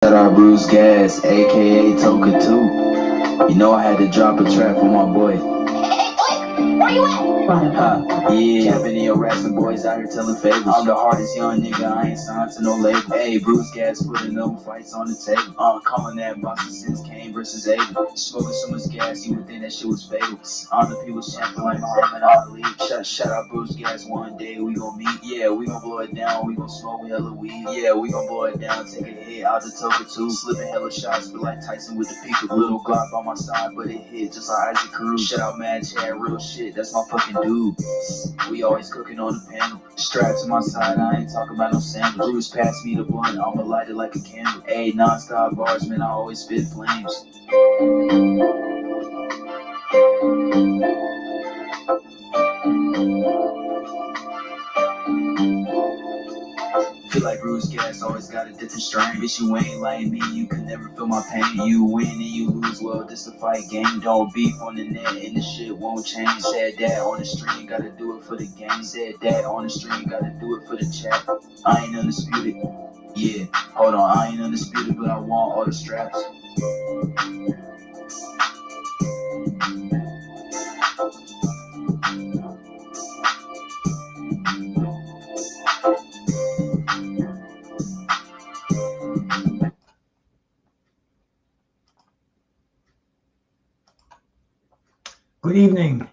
Shout out Bruce Gas, aka Toka 2. You know I had to drop a track for my boy. Hey, boy, where you at? Yeah, I've been in your rapping boys out here telling favors. I'm the hardest young nigga, I ain't signed to no label. Hey, Bruce Gas putting them fights on the table. Calling that boxing since Kane versus Abel. Smoking so much gas, you would think that shit was fatal. The people champion like Muhammad Ali. Shout out Bruce Gas, one day we gon' meet. Yeah, we gon' blow it down, we gon' smoke hella weed. Yeah, we gon' blow it down, take a hit out the Toka 2. Slipping hella shots, feel like Tyson with the peak. Little Glock by my side, but it hit just like Isaac Cruz. Shout out Mad Chad, real shit, that's my fucking dude. We always cooking on the panel. Strapped to my side, I ain't talking about no sandals. Bruce passed me the blunt, I'ma light it like a candle. Ayy, non-stop bars, man, I always spit flames. Feel like Bruce Gas always got a different strain. Bitch, you ain't like me, you can never feel my pain. You win and you lose, well, this a fight game. Don't beef on the net and the shit won't change. Said that on the stream, gotta do it for the game. Said that on the stream, gotta do it for the chat. I ain't undisputed. Yeah, hold on, I ain't undisputed, but I want all the straps. Good evening.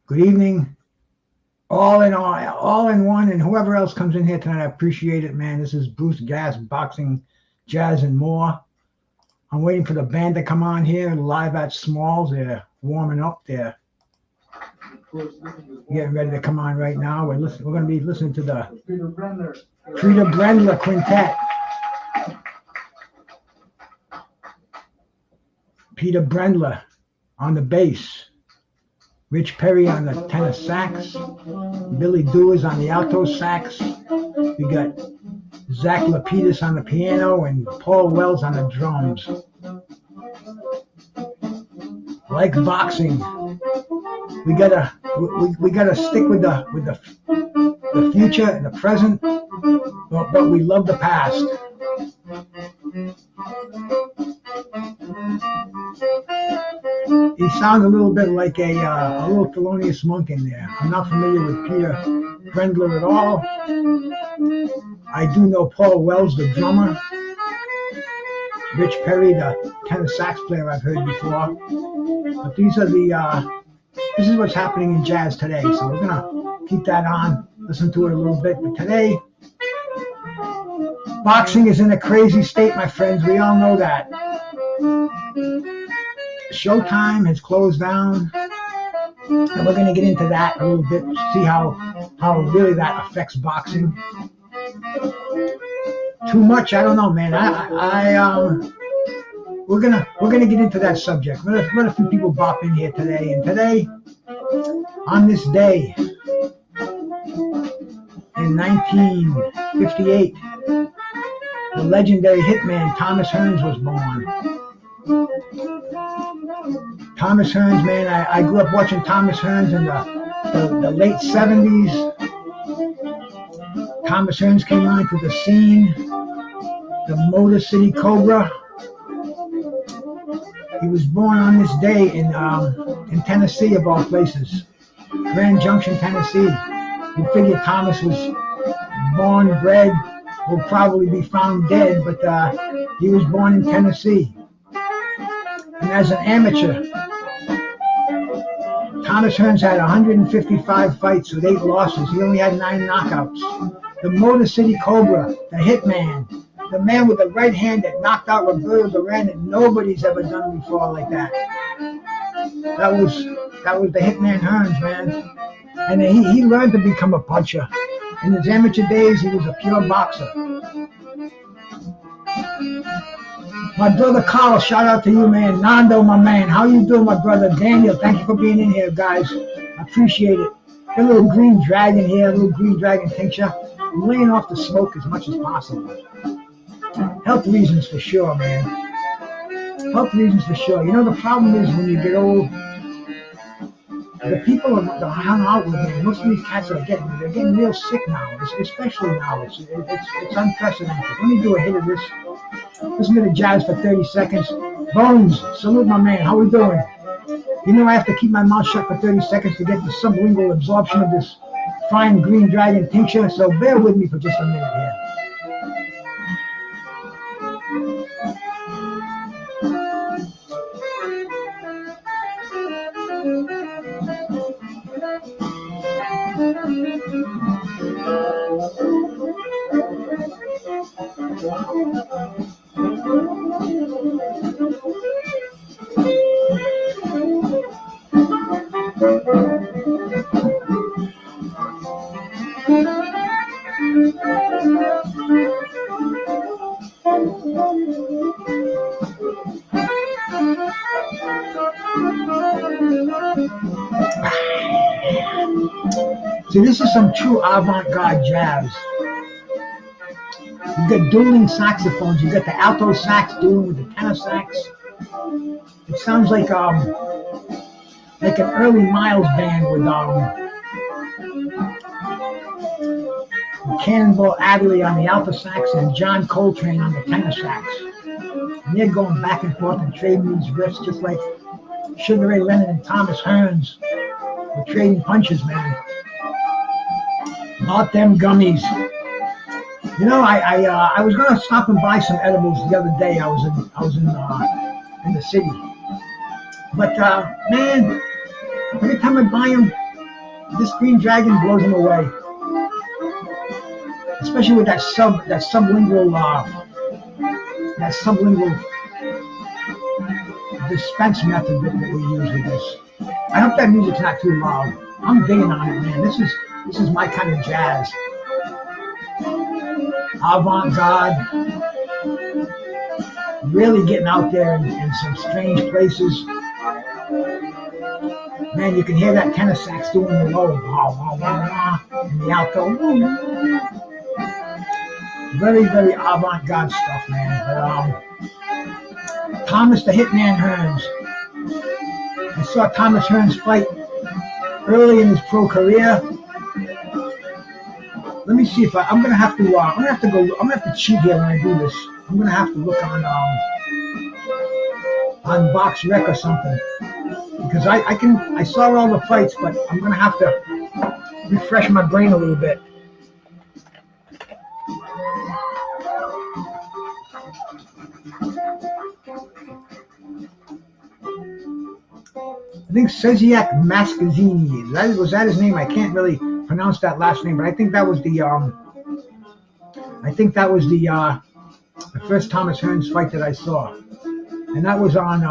Good evening. All in one, and whoever else comes in here tonight, I appreciate it, man. This is Bruce Gas, boxing, jazz, and more. I'm waiting for the band to come on here live at Smalls. They're warming up. They're getting ready to come on right now. We're going to be listening to the Peter Brendler Quintet. Peter Brendler on the bass, Rich Perry on the tenor sax, Billy Dewars on the alto sax. We got Zach Lapidus on the piano and Paul Wells on the drums. Like boxing, we gotta stick with the future and the present, but we love the past. He sounds a little bit like a little Thelonious Monk in there. I'm not familiar with Peter Brendler at all. I do know Paul Wells, the drummer. Rich Perry, the tenor sax player, I've heard before. But these are this is what's happening in jazz today. So we're gonna keep that on, listen to it a little bit. But today, boxing is in a crazy state, my friends. We all know that. Showtime has closed down, and we're going to get into that a little bit, see how really that affects boxing. Too much, I don't know, man. We're gonna get into that subject. Let a few people bop in here today, and today, on this day, in 1958, the legendary hitman Thomas Hearns was born. Thomas Hearns, man, I grew up watching Thomas Hearns in the late 70s. Thomas Hearns came onto the scene, the Motor City Cobra. He was born on this day in Tennessee, of all places, Grand Junction, Tennessee. You figure Thomas was born, bred, will probably be found dead, but he was born in Tennessee. And as an amateur, Thomas Hearns had 155 fights with 8 losses. He only had 9 knockouts. The Motor City Cobra, the Hitman, the man with the right hand that knocked out Roberto Duran, and nobody's ever done before like that. That was the Hitman Hearns, man. And he learned to become a puncher. In his amateur days, he was a pure boxer. My brother Carl, shout out to you, man. Nando, my man. How you doing, my brother? Daniel, thank you for being in here, guys. I appreciate it. Got a little green dragon here, a little green dragon tincture. I'm laying off the smoke as much as possible. Health reasons for sure, man. Health reasons for sure. You know, the problem is when you get old, the people that hung out with me, most of these cats are getting real sick now, especially now. It's unprecedented. Let me do a hit of this. Listen to the jazz for 30 seconds. Bones, salute my man. How we doing? You know I have to keep my mouth shut for 30 seconds to get the sublingual absorption of this fine green dragon tincture, so bear with me for just a minute here. See, this is some true avant-garde jazz. You got dueling saxophones. You got the alto sax dueling with the tenor sax. It sounds like an early Miles band with Cannonball Adderley on the alto sax and John Coltrane on the tenor sax. And they're going back and forth and trading these riffs just like Sugar Ray Leonard and Thomas Hearns were trading punches, man. Not them gummies. You know, I was gonna stop and buy some edibles the other day. I was in the city, but man, every time I buy them, this green dragon blows them away. Especially with that sublingual dispense method that we use with this. I hope that music's not too loud. I'm digging on it, man. This is my kind of jazz. Avant-garde. Really getting out there in some strange places. Man, you can hear that tenor sax doing the low, wah, wah, wah, wah, and the alto. Very, very avant-garde stuff, man. But, Thomas the Hitman Hearns. I saw Thomas Hearns fight early in his pro career. Let me see if I'm gonna have to cheat here when I do this. I'm gonna have to look on Box Rec or something because I saw all the fights, but I'm gonna have to refresh my brain a little bit. I think Ceziak Mascazzini. Was that his name? I can't really pronounce that last name, but I think that was the first Thomas Hearns fight that I saw, and that was on.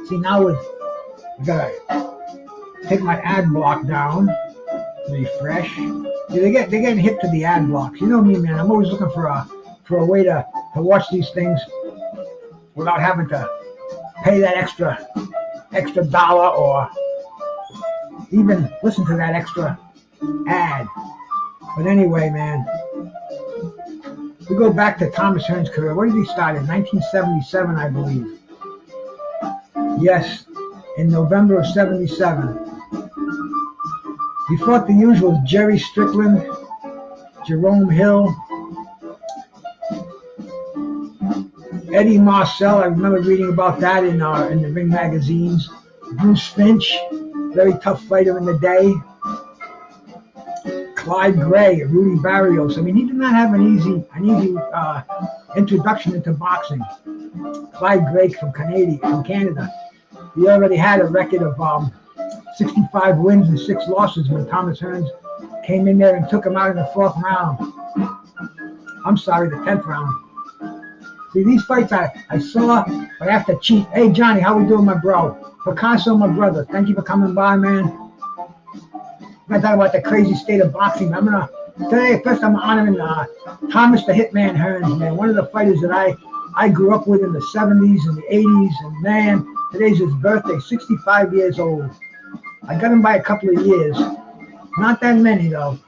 See, now I gotta take my ad block down, refresh. See, they're getting hit to the ad blocks. You know me, man. I'm always looking for a way to watch these things without having to pay that extra dollar or even listen to that extra ad. But anyway, man, we go back to Thomas Hearns' career. Where did he start? In 1977, I believe. Yes, in November of 77. He fought the usual Jerry Strickland, Jerome Hill, Eddie Marcel. I remember reading about that in the Ring magazines. Bruce Finch, very tough fighter in the day. Clyde Gray, Rudy Barrios. I mean, he did not have an easy introduction into boxing. Clyde Gray from Canada. He already had a record of 65 wins and 6 losses when Thomas Hearns came in there and took him out in the 4th round. I'm sorry, the 10th round. See, these fights I saw, but I have to cheat. Hey, Johnny, how we doing, my bro? Picasso, my brother. Thank you for coming by, man. We're going to talk about the crazy state of boxing. Today, first I'm honoring Thomas the Hitman Hearns, man. One of the fighters that I grew up with in the 70s and the 80s. And, man, today's his birthday, 65 years old. I got him by a couple of years. Not that many, though.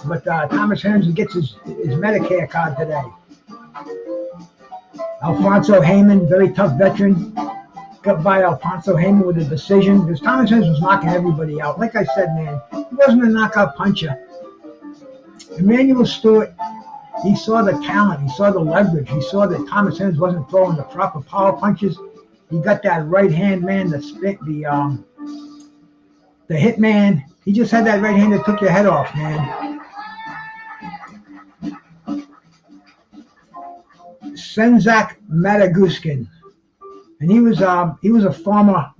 But Thomas Hearns gets his Medicare card today. Alfonso Heyman, very tough veteran. Got by Alfonso Heyman with a decision because Thomas Hearns was knocking everybody out. Like I said, man, he wasn't a knockout puncher. Emmanuel Stewart, he saw the talent, he saw the leverage, he saw that Thomas Hearns wasn't throwing the proper power punches. He got that right hand, man, the Hitman. He just had that right hand that took your head off, man. Senzak Madaguskin, and he was a former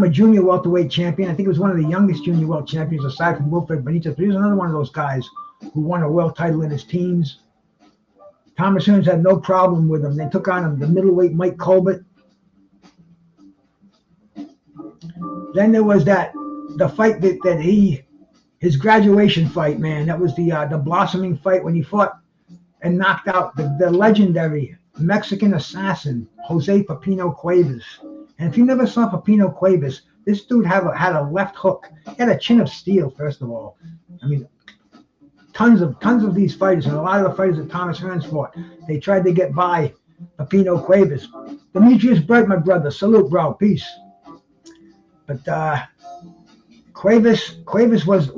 junior welterweight champion. I think he was one of the youngest junior welter champions aside from Wilfred Benitez. But he was another one of those guys who won a world title in his teens. Thomas Hearns had no problem with him. They took on him, the middleweight Mike Colbert. Then there was the fight that his graduation fight, man. That was the blossoming fight when he fought and knocked out the legendary Mexican assassin, Jose Pepino Cuevas. And if you never saw Pepino Cuevas, this dude had a left hook. He had a chin of steel, first of all. I mean, tons of these fighters, and a lot of the fighters that Thomas Hearns fought, they tried to get by Pepino Cuevas. Demetrius Bright, my brother, salute, bro, peace. But Cuevas was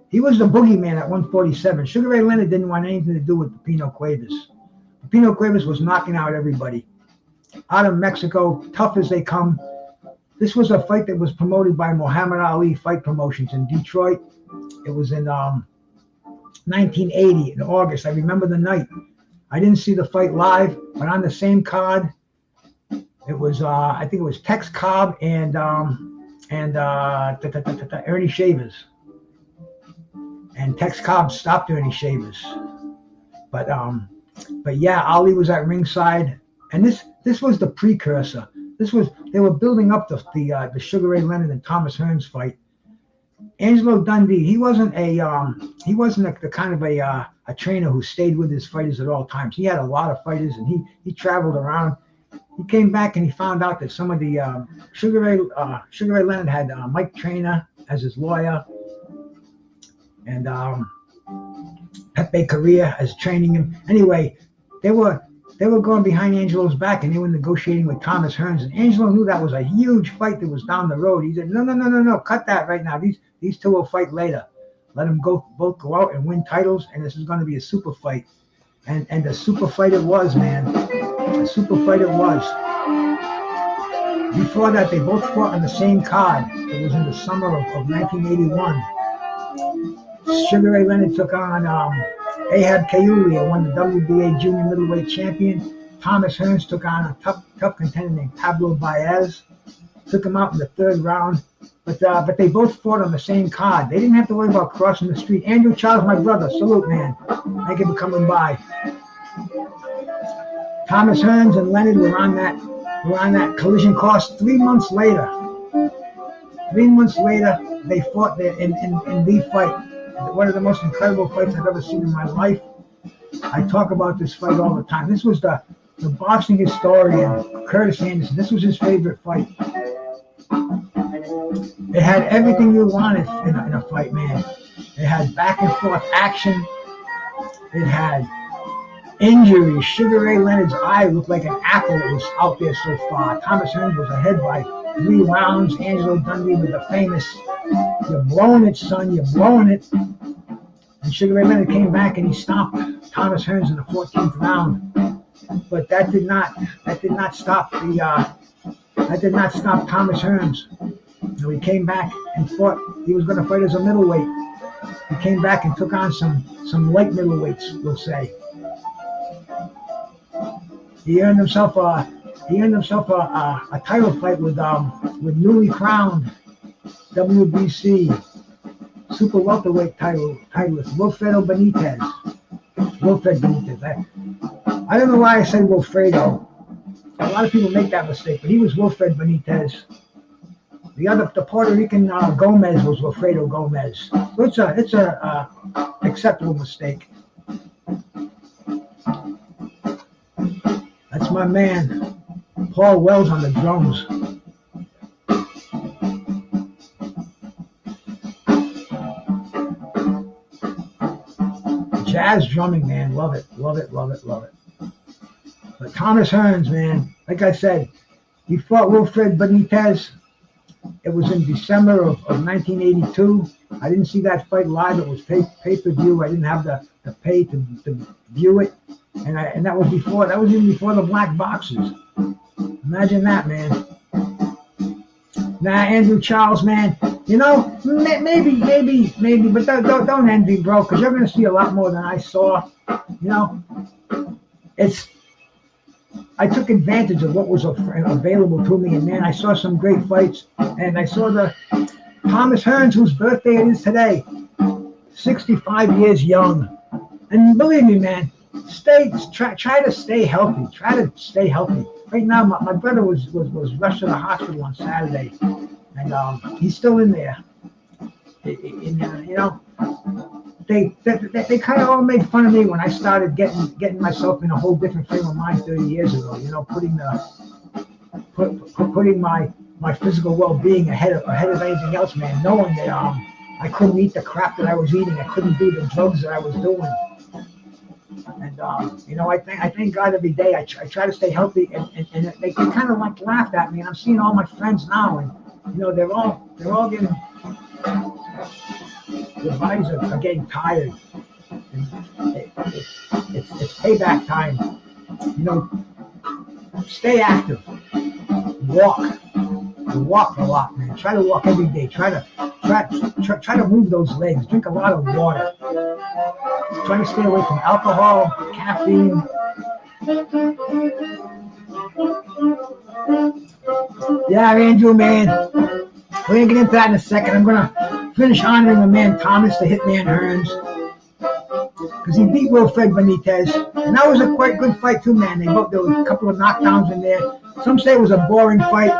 he was the boogeyman at 147. Sugar Ray Leonard didn't want anything to do with Pepino Cuevas. Pepino Cuevas was knocking out everybody. Out of Mexico, tough as they come. This was a fight that was promoted by Muhammad Ali Fight Promotions in Detroit. It was in 1980 in August. I remember the night. I didn't see the fight live, but on the same card, it was I think it was Tex Cobb and Ernie Shavers. And Tex Cobb stopped Ernie Shavers. But yeah, Ali was at ringside, and this was the precursor. They were building up the Sugar Ray Leonard and Thomas Hearns fight. Angelo Dundee, he wasn't the kind of a trainer who stayed with his fighters at all times. He had a lot of fighters, and he traveled around. He came back and he found out that some of the Sugar Ray Leonard had Mike Trainer as his lawyer, and Pepe Correa as training him. Anyway, they were going behind Angelo's back, and they were negotiating with Thomas Hearns. And Angelo knew that was a huge fight that was down the road. He said, no, cut that right now. These two will fight later. Let them both go out and win titles, and this is going to be a super fight. And a super fight it was, man. A super fight it was. Before that, they both fought on the same card. It was in the summer of 1981. Sugar Ray Leonard took on Ahab Kayulia, won the WBA junior middleweight champion. Thomas Hearns took on a tough contender named Pablo Baez. Took him out in the third round. But they both fought on the same card. They didn't have to worry about crossing the street. Andrew Charles, my brother, salute, man. Thank you for coming by. Thomas Hearns and Leonard were on that collision course 3 months later. 3 months later, they fought there in the fight. One of the most incredible fights I've ever seen in my life. I talk about this fight all the time. This was the boxing historian, Curtis Anderson. This was his favorite fight. It had everything you wanted in a fight, man. It had back and forth action. It had injuries. Sugar Ray Leonard's eye looked like an apple that was out there so far. Thomas Hearns was ahead by 3 rounds. Angelo Dundee with the famous, "You're blowing it, son, you're blowing it." And Sugar Ray Leonard came back and he stomped Thomas Hearns in the 14th round. But that did not stop Thomas Hearns. So he came back and fought. He was going to fight as a middleweight. He came back and took on some light middleweights, we'll say. He earned himself a title fight with newly crowned WBC super welterweight titleist Wilfredo Benitez. I don't know why I said Wilfredo. A lot of people make that mistake, but he was Wilfred Benitez. The Puerto Rican Gomez was Wilfredo Gomez. So it's a acceptable mistake. That's my man, Paul Wells on the drums. Jazz drumming, man, love it. But Thomas Hearns, man, like I said, he fought Wilfred Benitez. It was in December of 1982. I didn't see that fight live. It was pay-per-view. I didn't have the pay to view it. And that was even before the black boxes. Imagine that, man. Nah, Andrew Charles, man. You know, maybe, but don't envy, bro, because you're gonna see a lot more than I saw. You know, I took advantage of what was available to me, and man, I saw some great fights, and I saw the Thomas Hearns, whose birthday it is today, 65 years young, and believe me, man, try to stay healthy. Try to stay healthy. Right now, my brother was rushed to the hospital on Saturday, and he's still in there. You know, they kind of all made fun of me when I started getting myself in a whole different frame of mind 30 years ago. You know, putting my physical well-being ahead of anything else, man. Knowing that I couldn't eat the crap that I was eating, I couldn't do the drugs that I was doing, and you know, I thank God every day. I try to stay healthy, and they kind of like laughed at me. And I'm seeing all my friends now, and you know, they're all getting. Their bodies are getting tired. It's payback time. You know, stay active. Walk a lot, man. Try to walk every day. Try to move those legs. Drink a lot of water. Try to stay away from alcohol, caffeine. Yeah, Andrew, man. We're gonna get into that in a second. I'm gonna finish honoring my man Thomas, the Hitman Hearns, because he beat Wilfred Benitez, and that was a quite good fight too, man. There was a couple of knockdowns in there. Some say it was a boring fight,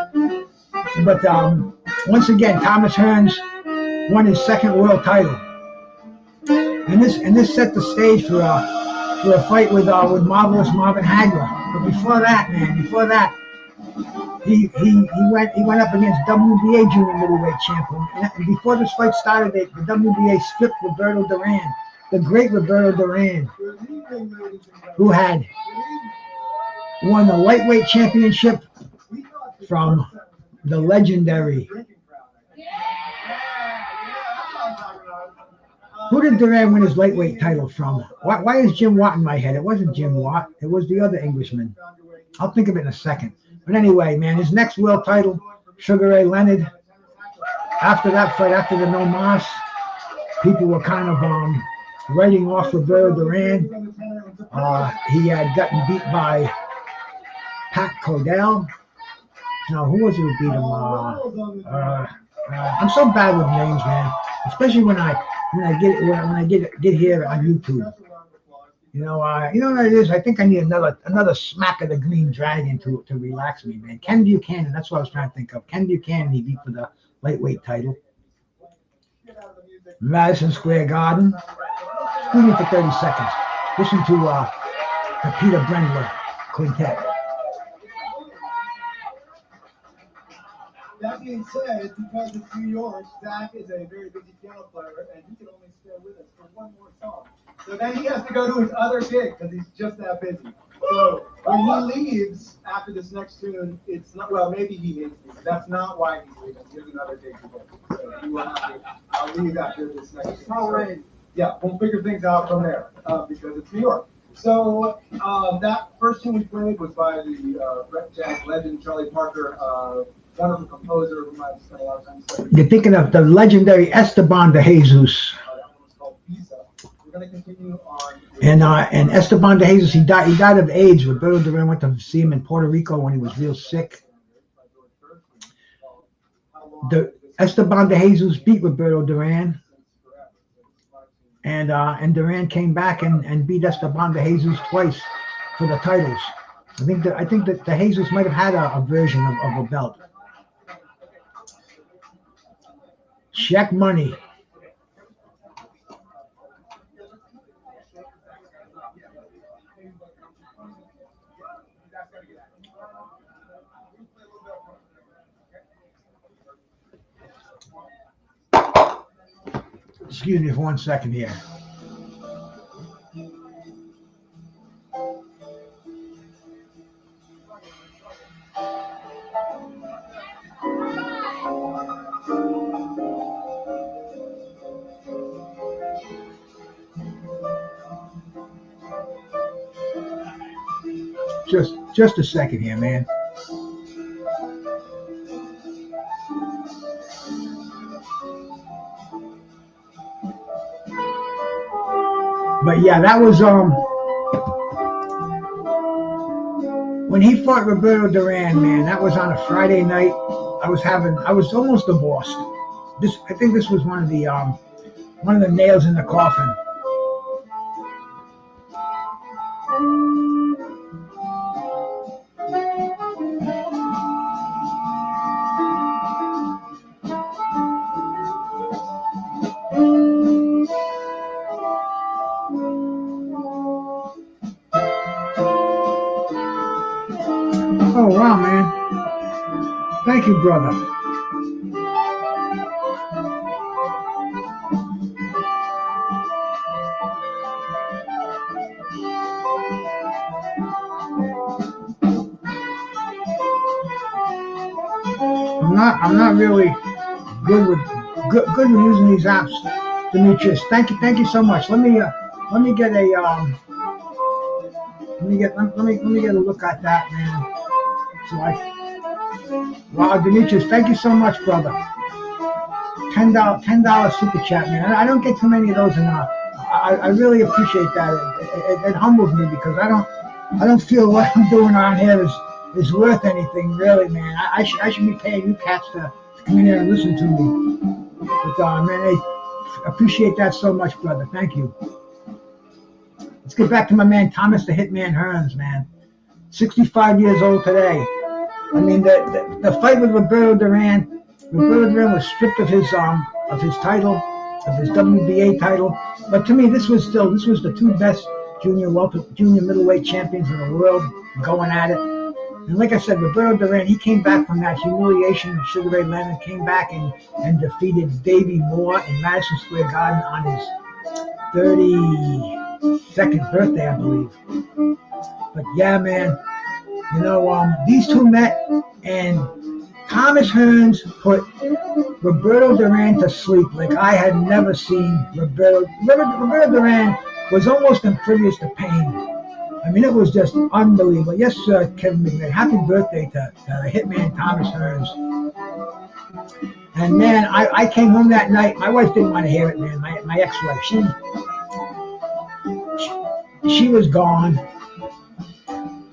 but once again, Thomas Hearns won his second world title, and this set the stage for a fight with marvelous Marvin Hagler. But before that. He went up against WBA junior middleweight champion, and before this fight started, the WBA stripped Roberto Duran, the great Roberto Duran, who had won the lightweight championship from the legendary. Who did Duran win his lightweight title from? Why is Jim Watt in my head? It wasn't Jim Watt. It was the other Englishman. I'll think of it in a second. But anyway, man, his next world title, Sugar Ray Leonard. After that fight, after the No Mas, people were kind of writing off Roberto Duran. He had gotten beat by Pat Cordell. No, who was it who beat him? I'm so bad with names, man. Especially when I get here on YouTube. You know what it is? I think I need another smack of the Green Dragon to relax me, man. Ken Buchanan, that's what I was trying to think of. Ken Buchanan, he beat for the lightweight title. Madison Square Garden. Excuse me for 30 seconds. Listen to the Peter Brendler Quintet. That being said, because it's New York, Zach is a very busy piano player, and he can only stay with us for one more song. So then he has to go to his other gig because he's just that busy. So when he leaves after this next tune, it's not, well, maybe he needs to, but that's not why he's leaving. He has another gig to go. So he will have to, I'll leave after this next tune. All right. Yeah, we'll figure things out from there because it's New York. So that first tune we played was by the jazz legend Charlie Parker, wonderful composer who I've spent a lot of time studying. You're thinking of the legendary Esteban de Jesus. That one was called Visa. We're going to continue on. And Esteban de Jesus, he died of AIDS. Roberto Duran went to see him in Puerto Rico when he was real sick. Esteban de Jesus beat Roberto Duran. And Duran came back and beat Esteban de Jesus twice for the titles. I think that de Jesus might have had a version of a belt. Check money. Excuse me for 1 second here. Just a second here, man. But yeah, that was when he fought Roberto Duran, man. That was on a Friday night. I was almost divorced. I think this was one of the nails in the coffin. Oh wow, man. Thank you, brother. I'm not really good with using these apps, Demetrius. Thank you so much. Let me get a let me get a look at that, man. Wow, Demetrius, thank you so much, brother. $10 super chat, man. I don't get too many of those enough. I really appreciate that. It humbles me because I don't feel what I'm doing on here is worth anything, really, man. I should be paying you cats to come in here and listen to me. But man, I appreciate that so much, brother. Thank you. Let's get back to my man Thomas the Hitman Hearns, man. 65 years old today. I mean, the fight with Roberto Duran was stripped of his title, of his WBA title. But to me, this was the two best junior middleweight champions in the world going at it. And like I said, Roberto Duran, he came back from that humiliation of Sugar Ray Leonard, came back and defeated Davey Moore in Madison Square Garden on his 32nd birthday, I believe. But yeah, man, you know, these two met, and Thomas Hearns put Roberto Duran to sleep like I had never seen Roberto Duran was almost impervious to pain. I mean, it was just unbelievable. Yes, Kevin McMahon, happy birthday to Hitman Thomas Hearns. And man, I came home that night. My wife didn't want to hear it, man. My ex-wife, she was gone.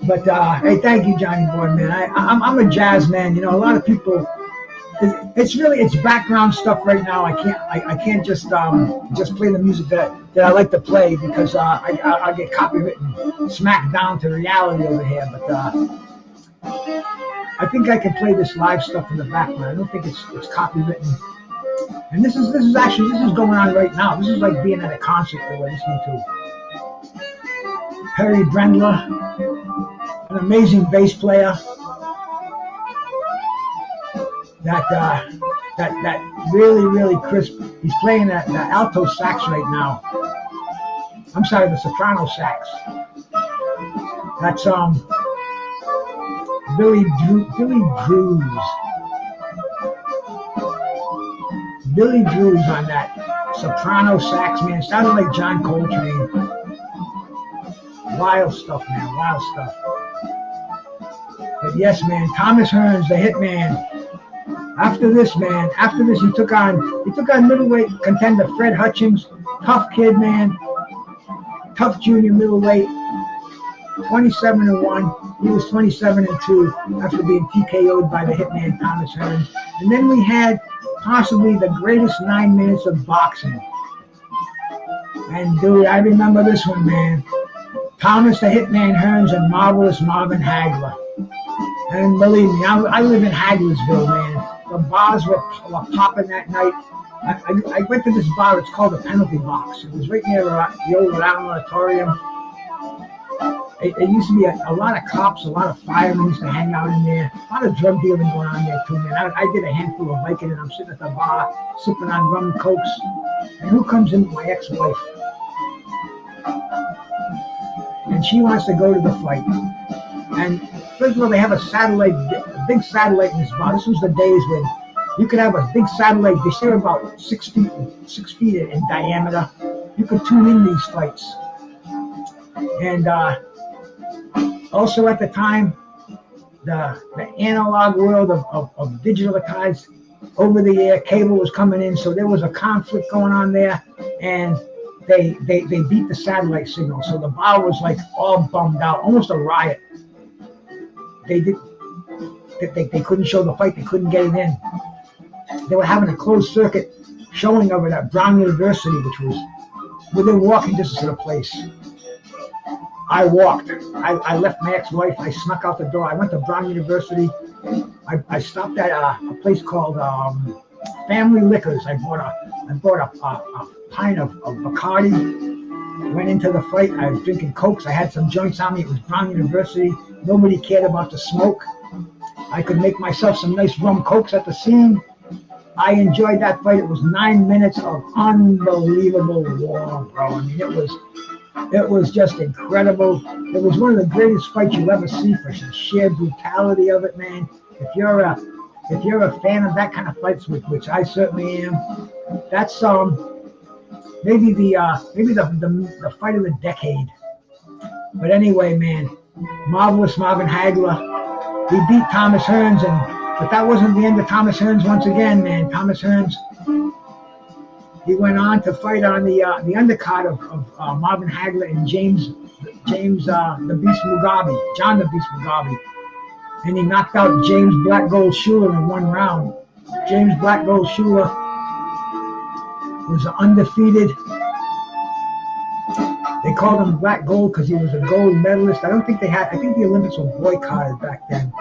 But hey, thank you, Johnny Boy, man. I'm a jazz man. You know, a lot of people. It's background stuff right now. I can't just play the music that I like to play because I'll get copywritten, smacked down to reality over here. But I think I can play this live stuff in the background. I don't think it's copywritten. And this is going on right now. This is like being at a concert that we're listening to. Perry Brendler, an amazing bass player. That really crisp. He's playing the alto sax right now. I'm sorry, the soprano sax. That's Billy Drews on that soprano sax, man. Sounded like John Coltrane. Wild stuff, man. Wild stuff. But yes, man, Thomas Hearns, the Hitman. After this, he took on middleweight contender Fred Hutchings, tough kid, man, tough junior middleweight, 27-1. He was 27-2 after being TKO'd by the Hitman Thomas Hearns. And then we had possibly the greatest 9 minutes of boxing. And dude, I remember this one, man. Thomas the Hitman Hearns and Marvelous Marvin Hagler. And believe me, I live in Haglersville, man. The bars were popping that night. I went to this bar. It's called the Penalty Box. It was right near the old Rhode Island Auditorium. It used to be a lot of cops, a lot of firemen used to hang out in there. A lot of drug dealing going on there too, man. I did a handful of biking, and I'm sitting at the bar sipping on rum and cokes. And who comes in? My ex-wife. And she wants to go to the fight. And first of all, they have a big satellite in this bar. This was the days when you could have a big satellite dish. They were about 6 feet in diameter. You could tune in these fights. And Also at the time, the analog world of digital guitars, over the air cable was coming in, so there was a conflict going on there, and they beat the satellite signal, so the bar was like all bummed out, almost a riot. They couldn't show the fight, they couldn't get it in. They were having a closed circuit showing of it at Brown University, which was within walking distance of the place. I walked. I left my ex-wife. I snuck out the door. I went to Brown University. I stopped at a place called Family Liquors. I bought a pint of Bacardi. Went into the fight. I was drinking Cokes. I had some joints on me. It was Brown University. Nobody cared about the smoke. I could make myself some nice rum Cokes at the scene. I enjoyed that fight. It was 9 minutes of unbelievable war, bro. I mean, it was just incredible. It was one of the greatest fights you'll ever see for the sheer brutality of it, man. If you're a fan of that kind of fights, which I certainly am, that's maybe the fight of the decade. But anyway, man, marvelous Marvin Hagler. He beat Thomas Hearns, but that wasn't the end of Thomas Hearns once again, man. Thomas Hearns, he went on to fight on the undercard of Marvin Hagler and John the Beast Mugabe. And he knocked out James Black Gold Schuler in one round. James Black Gold Schuler was undefeated. They called him Black Gold because he was a gold medalist. I think the Olympics were boycotted back then.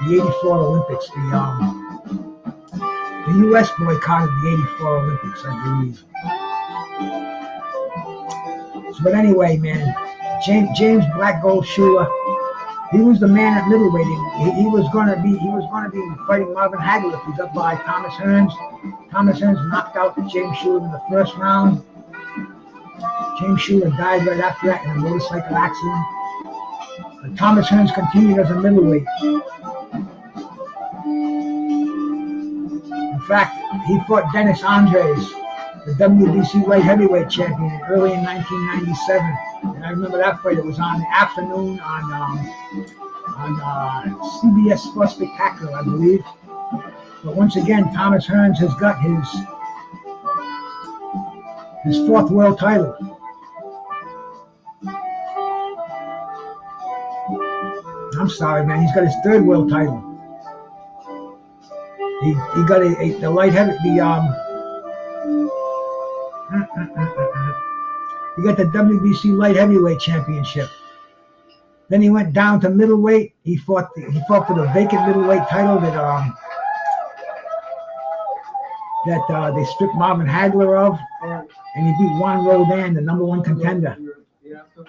The '84 Olympics. The U.S. boycotted the '84 Olympics, I believe. But anyway, man, James Black Gold Schuler, he was the man at middleweight. He was going to be fighting Marvin Hagler if he got by Thomas Hearns. Thomas Hearns knocked out James Schuler in the first round. James Schuler died right after that in a motorcycle accident. But Thomas Hearns continued as a middleweight. In fact, he fought Dennis Andres, the WBC light heavyweight champion, early in 1997. And I remember that fight. It was on the afternoon on CBS Sports Spectacular, I believe. But once again, Thomas Hearns has got his fourth world title. I'm sorry, man. He's got his third world title. He got the light heavy he got the WBC light heavyweight championship. Then he went down to middleweight. He fought for the vacant middleweight title that they stripped Marvin Hagler of, and he beat Juan Rodin, the #1 contender.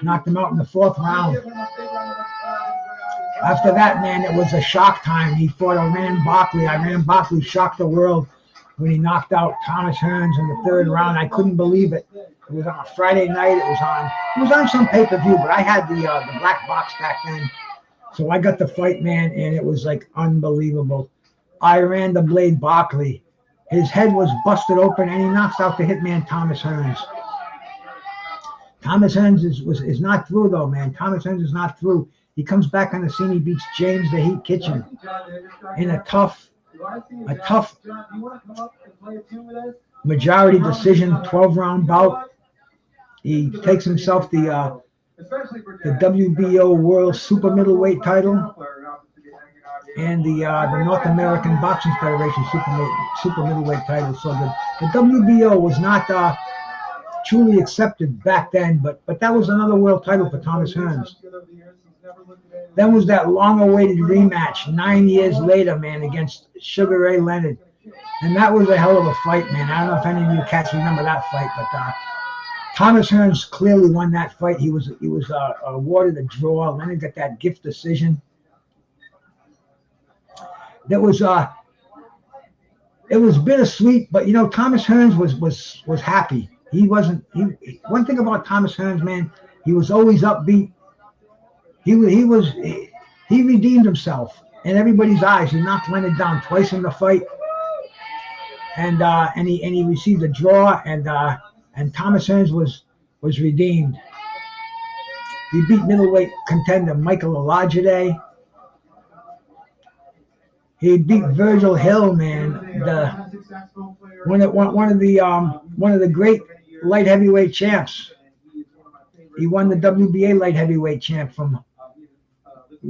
Knocked him out in the fourth round. After that, man, it was a shock time. He fought Iran Barkley. Iran Barkley shocked the world when he knocked out Thomas Hearns in the third round. I couldn't believe it. It was on a Friday night. It was on some pay-per-view, but I had the black box back then, so I got the fight, man, and it was like unbelievable. Iran the Blade Barkley, his head was busted open, and he knocks out the Hitman Thomas Hearns. Thomas Hearns is not through though, man. Thomas Hearns is not through. He comes back on the scene. He beats James the Heat Kitchen in a tough majority decision 12-round bout. He takes himself the WBO World Super Middleweight title and the North American Boxing Federation Super Middleweight title. So the WBO was not truly accepted back then, but that was another world title for Thomas Hearns. Then was that long-awaited rematch 9 years later, man, against Sugar Ray Leonard. And that was a hell of a fight, man. I don't know if any of you cats remember that fight, but Thomas Hearns clearly won that fight. He was awarded a draw. Leonard got that gift decision. It was bittersweet, but Thomas Hearns was happy. One thing about Thomas Hearns, man, he was always upbeat. He redeemed himself in everybody's eyes. He knocked Leonard down twice in the fight, and he received a draw, and Thomas Hearns was redeemed. He beat middleweight contender Michael Olajide. He beat Virgil Hill, man, one of the great light heavyweight champs. He won the WBA light heavyweight champ from. He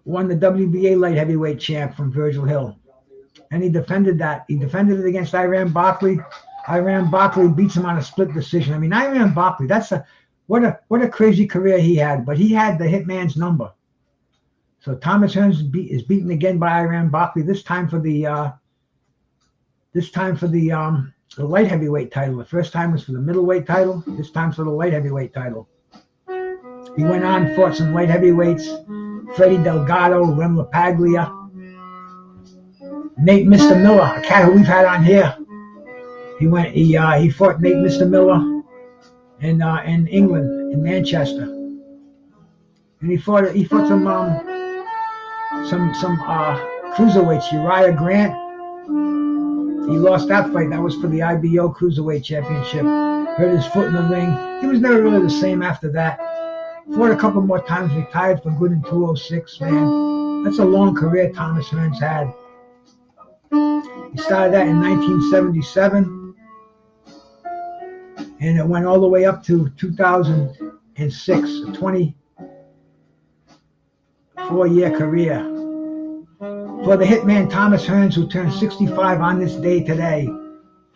won the WBA light heavyweight champ from Virgil Hill, and he defended that. He defended it against Iran Barkley. Iran Barkley beats him on a split decision. I mean, Iran Barkley, what a crazy career he had, but he had the Hitman's number. So Thomas Hearns is beaten again by Iran Barkley, this time for the light heavyweight title. The first time was for the middleweight title. This time for the light heavyweight title. He went on and fought some light heavyweights: Freddie Delgado, Rem LaPaglia, Nate Mr. Miller, a cat who we've had on here. He fought Nate Mr. Miller in England, in Manchester, and he fought some cruiserweights. Uriah Grant. He lost that fight. That was for the IBO Cruiserweight Championship. Hurt his foot in the ring. He was never really the same after that. Fought a couple more times, retired for good in 206, man. That's a long career Thomas Hearns had. He started that in 1977, and it went all the way up to 2006, a 24-year career. For the Hitman Thomas Hearns, who turned 65 on this day today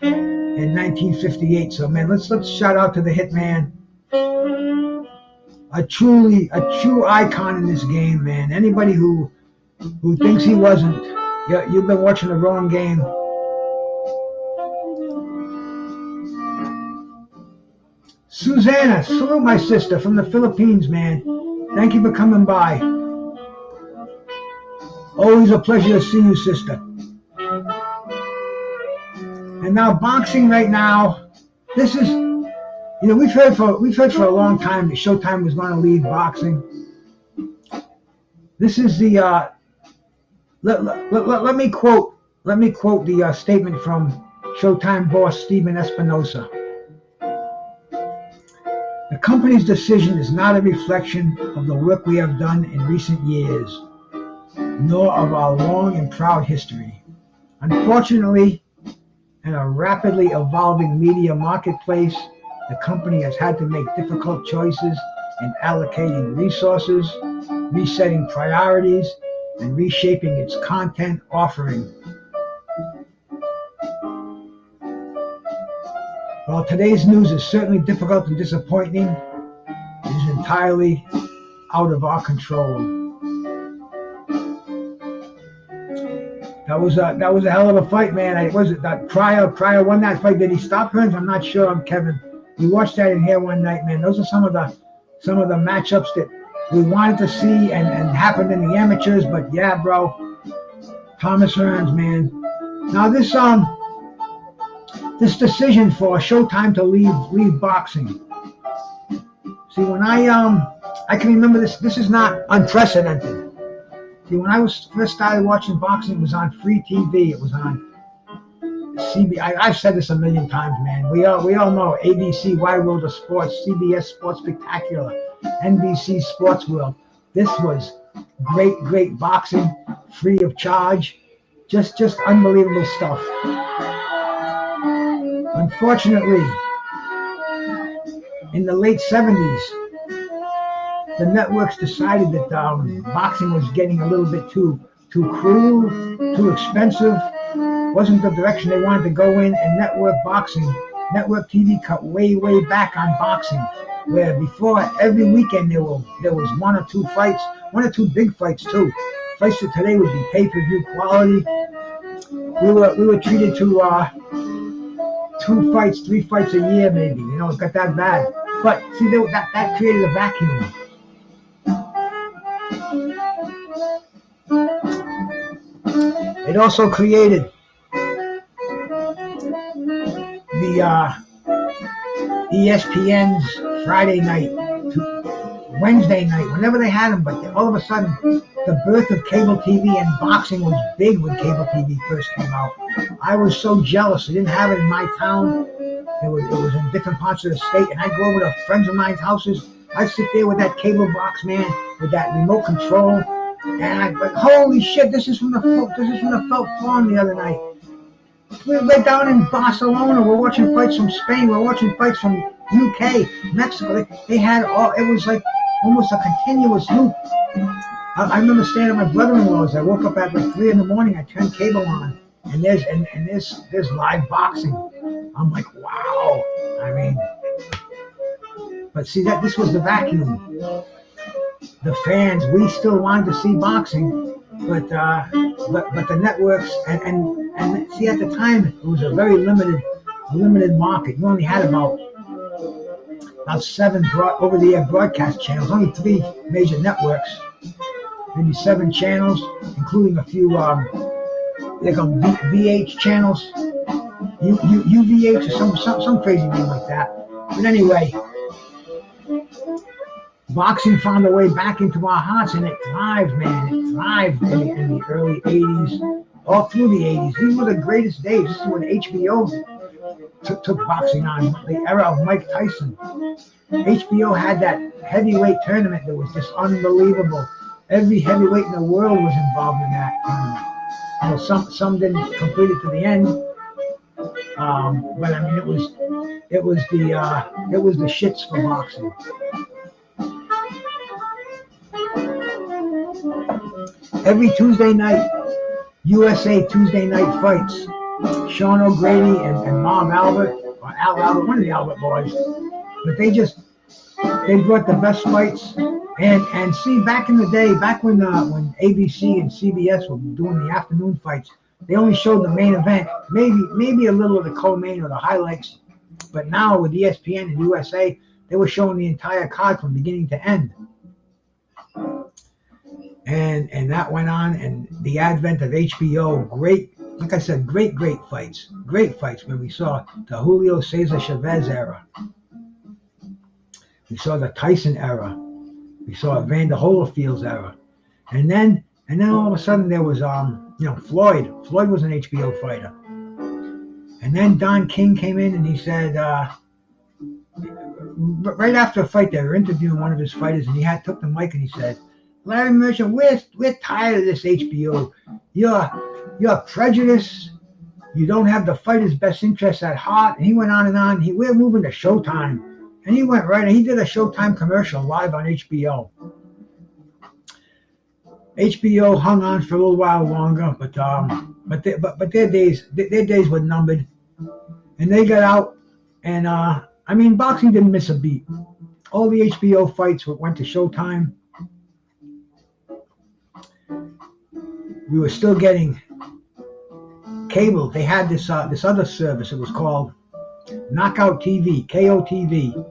in 1958. So, man, let's shout out to the Hitman. A true icon in this game, man. Anybody who thinks he wasn't, you've been watching the wrong game. Susanna, salute my sister from the Philippines, man. Thank you for coming by. Always a pleasure to see you, sister. And now boxing right now. This is, we've heard for a long time that Showtime was going to leave boxing. This is the let me quote the statement from Showtime boss Stephen Espinosa. The company's decision is not a reflection of the work we have done in recent years, nor of our long and proud history. Unfortunately, in a rapidly evolving media marketplace, the company has had to make difficult choices in allocating resources, resetting priorities, and reshaping its content offering. While today's news is certainly difficult and disappointing, it is entirely out of our control. That was a hell of a fight, man. Was it that Pryor won that fight? Did he stop Hearns? I'm not sure. Kevin. We watched that in here one night, man. Those are some of the matchups that we wanted to see and happened in the amateurs. But yeah, bro, Thomas Hearns, man. Now this decision for Showtime to leave boxing. See, when I can remember this. This is not unprecedented. See, when I first started watching boxing, it was on free TV. It was on CB. I've said this a million times, man. We all know ABC, Wide World of Sports, CBS Sports Spectacular, NBC Sports World. This was great boxing, free of charge, just unbelievable stuff. Unfortunately, in the late 70s, the networks decided that boxing was getting a little bit too cruel, too expensive, wasn't the direction they wanted to go in, and network TV cut way back on boxing, where before every weekend there was one or two fights, one or two big fights too, fights that today would be pay-per-view quality. We were treated to 2 fights, 3 fights a year maybe, it got that bad. But see, that created a vacuum. It also created the ESPN's Friday night to Wednesday night, whenever they had them. But all of a sudden, the birth of cable TV and boxing was big when cable TV first came out. I was so jealous. I didn't have it in my town. It was in different parts of the state, and I'd go over to friends of mine's houses. I'd sit there with that cable box, man, with that remote control, and I'd be like, holy shit, this is from the Felt Farm the other night. We were down in Barcelona. We're watching fights from Spain. We're watching fights from UK, Mexico. They had all. It was like almost a continuous loop. I remember staying at my brother-in-law's. I woke up at like 3 in the morning. I turned cable on, and there's live boxing. I'm like, wow. I mean, but see that this was the vacuum. The fans, we still wanted to see boxing, but the networks and see at the time it was a very limited market. You only had about 7 over-the-air broadcast channels, only 3 major networks, maybe 7 channels, including a few like VH channels, UVH or some crazy name like that. But anyway, boxing found a way back into our hearts, and it thrived, man. It thrived in the early 80s, all through the 80s. These were the greatest days. This is when HBO took boxing on, the era of Mike Tyson. HBO had that heavyweight tournament that was just unbelievable. Every heavyweight in the world was involved in that tournament. You know, some didn't complete it to the end, but I mean, it was the shits for boxing. Every Tuesday night, USA Tuesday night fights. Sean O'Grady and Marv Albert, or Al Albert, one of the Albert boys. But they brought the best fights. And see, back in the day, back when ABC and CBS were doing the afternoon fights, they only showed the main event, maybe a little of the co-main or the highlights. But now with ESPN and USA, they were showing the entire card from beginning to end. And that went on, and the advent of HBO, great, like I said, great fights when we saw the Julio Cesar Chavez era. We saw the Tyson era. We saw Evander Holyfield's era. And then all of a sudden there was, Floyd. Floyd was an HBO fighter. And then Don King came in and he said, right after a fight, they were interviewing one of his fighters, and he took the mic and he said, Larry Merchant, we're tired of this HBO. You're prejudiced. You don't have the fighter's best interests at heart. And he went on and on. We're moving to Showtime. And he went right, and he did a Showtime commercial live on HBO. HBO hung on for a little while longer, but their days were numbered, and they got out. And I mean, boxing didn't miss a beat. All the HBO fights went to Showtime. We were still getting cable. They had this other service. It was called Knockout TV, KOTV.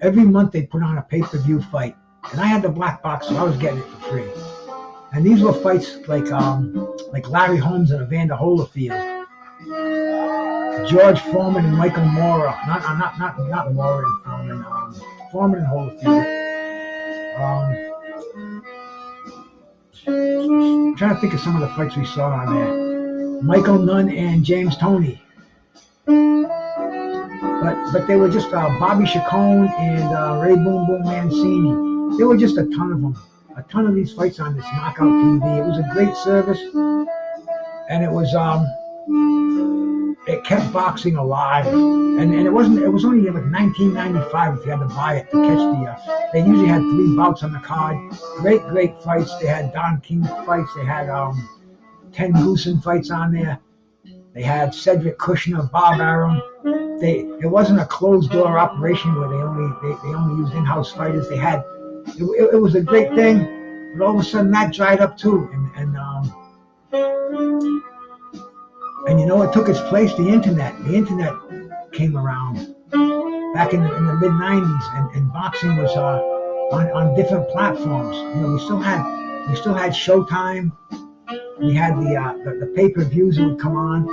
Every month they put on a pay-per-view fight, and I had the black box, so I was getting it for free. And these were fights like Larry Holmes and Evander Holyfield, George Foreman and Michael Mora, not Mora and Foreman, Foreman and Holyfield. I'm trying to think of some of the fights we saw on there. Michael Nunn and James Toney. But they were just Bobby Chacon and Ray Boom Boom Mancini. There were just a ton of them. A ton of these fights on this Knockout TV. It was a great service. And it was it kept boxing alive. And it was only like 1995 if you had to buy it to catch they usually had 3 bouts on the card. Great fights. They had Don King fights. They had Ken Goosen fights on there. They had Cedric Kushner, Bob Arum. It wasn't a closed door operation where they only used in-house fighters. They had it was a great thing, but all of a sudden that dried up too. And you know what took its place? The internet. The internet came around back in the mid '90s, and boxing was on different platforms. You know, we still had Showtime. We had the pay-per-views that would come on,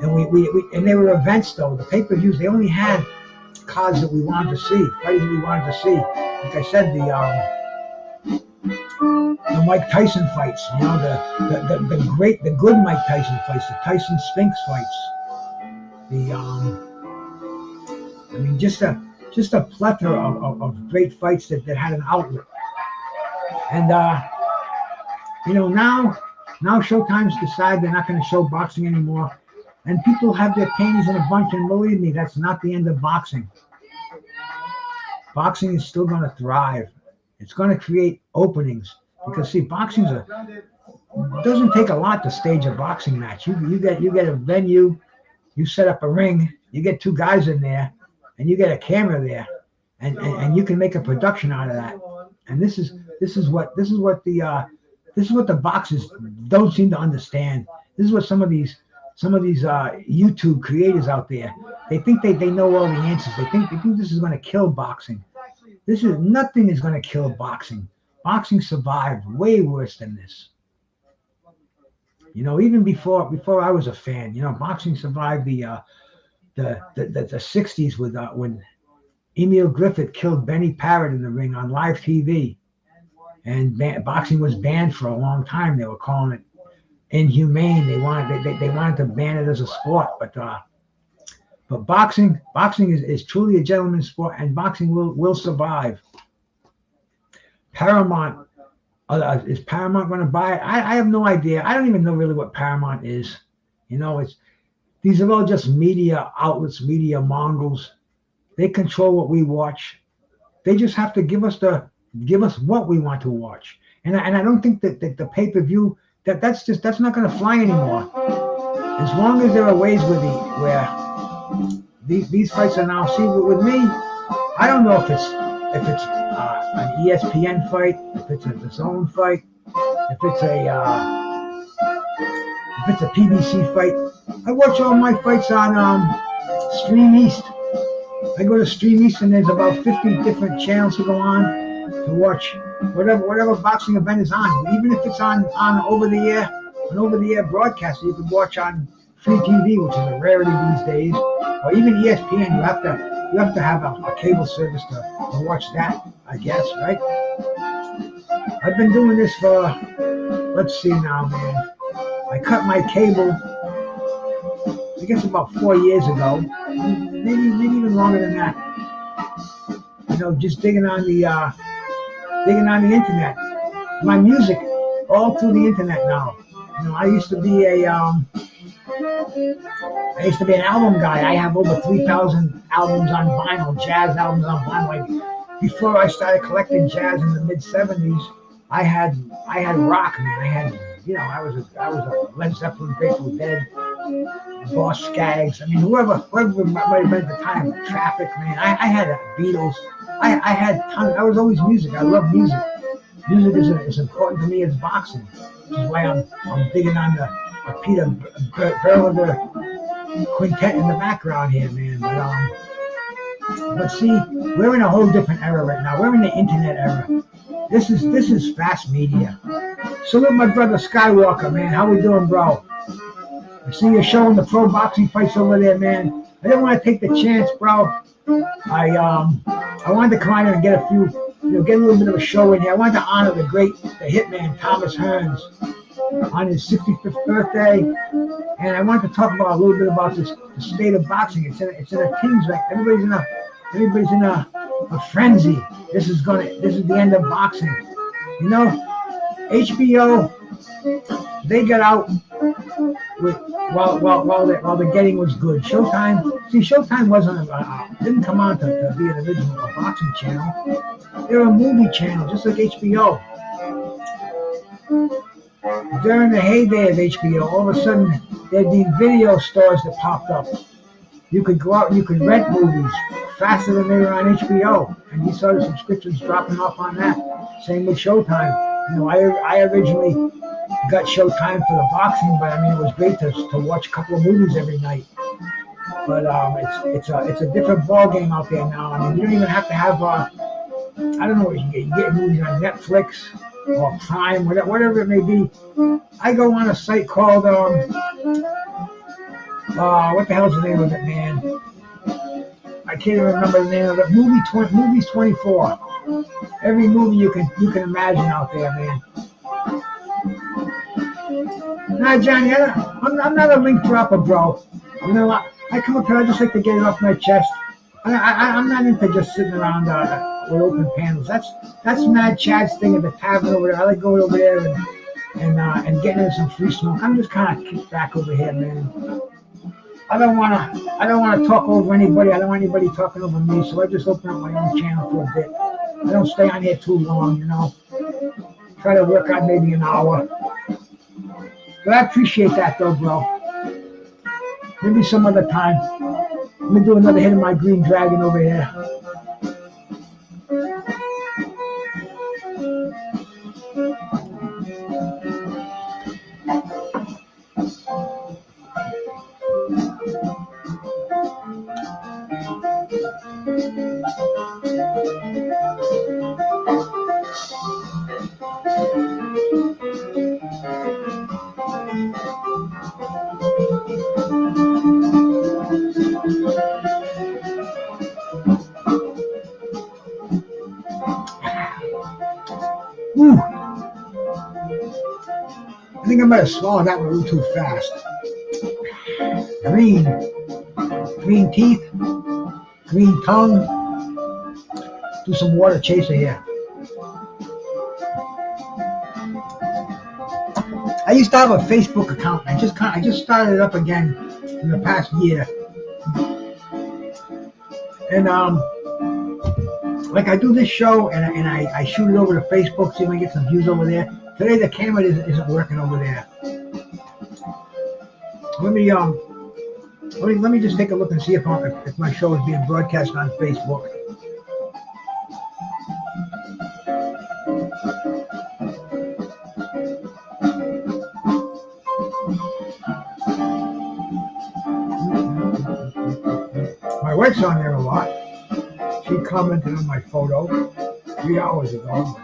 and they were events though. The pay-per-views, they only had cards that we wanted to see, fighters that we wanted to see. Like I said, the Mike Tyson fights, you know, the good Mike Tyson fights, the Tyson Spinks fights, I mean, just a plethora of great fights that had an outlet. And now Showtime's decided they're not going to show boxing anymore, and people have their panties in a bunch. And believe me, that's not the end of boxing. Boxing is still going to thrive. It's going to create openings because see, boxing doesn't take a lot to stage a boxing match. You get a venue, you set up a ring, you get 2 guys in there, and you get a camera there, and you can make a production out of that. And this is what the boxers don't seem to understand. This is what some of these YouTube creators out there, they think they know all the answers. They think this is going to kill boxing. Nothing is going to kill boxing. Boxing survived way worse than this. Even before I was a fan, boxing survived the 60s with when Emil Griffith killed Benny Parrott in the ring on live TV. And boxing was banned for a long time. They were calling it inhumane. They wanted to ban it as a sport, but boxing is truly a gentleman's sport, and boxing will survive. Paramount is Paramount going to buy it? I have no idea. I don't even know really what Paramount is. These are all just media outlets, media mongrels. They control what we watch. They just have to give us what we want to watch. And I don't think that the pay-per-view that's not going to fly anymore. As long as there are ways where these fights are now. See, with me, I don't know if it's an ESPN fight, if it's a zone fight, if it's a PBC fight. I watch all my fights on Stream East. I go to Stream East, and there's about 50 different channels to go on to watch whatever boxing event is on. Even if it's on over the air broadcast, you can watch on free TV, which is a rarity these days, or even ESPN. You have to have a cable service to watch that, I guess, right? I've been doing this for, let's see now, man. I cut my cable, I guess about 4 years ago, maybe even longer than that. Just digging on the internet. My music, all through the internet now. I used to be an album guy. I have over 3,000 albums on vinyl, jazz albums on vinyl. Before I started collecting jazz in the mid '70s, I had rock, man. I was a Led Zeppelin, Grateful Dead, Boss Skaggs. I mean, whoever might have been at the time, Traffic, man. I had Beatles. I had tons. I was always music. I love music. Music is as important to me as boxing, which is why I'm digging on the Peter Berlinger quintet in the background here, man. But see, we're in a whole different era right now. We're in the internet era. This is fast media. Salute my brother Skywalker, man. How we doing, bro? I see you showing the pro boxing fights over there, man. I didn't want to take the chance, bro. I wanted to come out here and get a few, get a little bit of a show in here. I wanted to honor the Hitman Thomas Hearns on his 65th birthday, and I wanted to talk about a little bit about the state of boxing. It's in a king's wreck. Everybody's in a frenzy. This is the end of boxing. HBO, they got out with while the getting was good. Showtime didn't come on to be an original boxing channel. They're a movie channel, just like HBO. During the heyday of HBO, all of a sudden there'd be video stores that popped up. You could go out and you could rent movies faster than they were on HBO, and you saw the subscriptions dropping off on that. Same with Showtime. I originally got Showtime for the boxing, but I mean, it was great to watch a couple of movies every night. But it's a different ball game out there now. I mean, you don't even have to have I don't know what you get. You get movies on Netflix or Prime, whatever it may be. I go on a site called what the hell's the name of it, man? I can't even remember the name of it. Movies 24. Every movie you can imagine out there, man. Nah, Johnny, I'm not a link dropper, bro. I come up here, I just like to get it off my chest. I'm not into just sitting around with open panels. That's Mad Chad's thing at the tavern over there. I like going over there and getting in some free smoke. I'm just kind of kicked back over here, man. I don't wanna talk over anybody. I don't want anybody talking over me. So I just open up my own channel for a bit. I don't stay on here too long, you know. Try to work out maybe an hour. But I appreciate that though, bro. Maybe some other time. Let me do another hit of my green dragon over here. Whew. I think I might have swallowed that one a little too fast. Green teeth, green tongue. Do some water chaser here. I used to have a Facebook account. I just started it up again in the past year. And like I do this show and I shoot it over to Facebook, see if I can get some views over there. Today the camera isn't working over there. Let me just take a look and see if my show is being broadcast on Facebook. My wife's on there a lot. She commented on my photo 3 hours ago.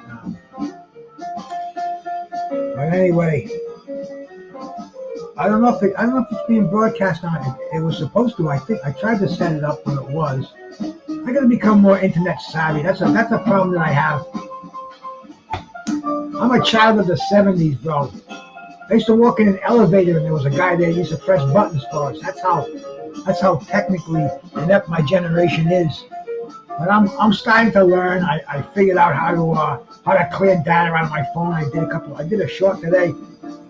But anyway, I don't know if it's being broadcast on it. It was supposed to. I think I tried to set it up when it was. I got to become more internet savvy. That's a problem that I have. I'm a child of the '70s, bro. I used to walk in an elevator and there was a guy there who used to press buttons for us. That's how technically inept my generation is. But I'm starting to learn. I figured out how to clear data out of my phone. I did a short today.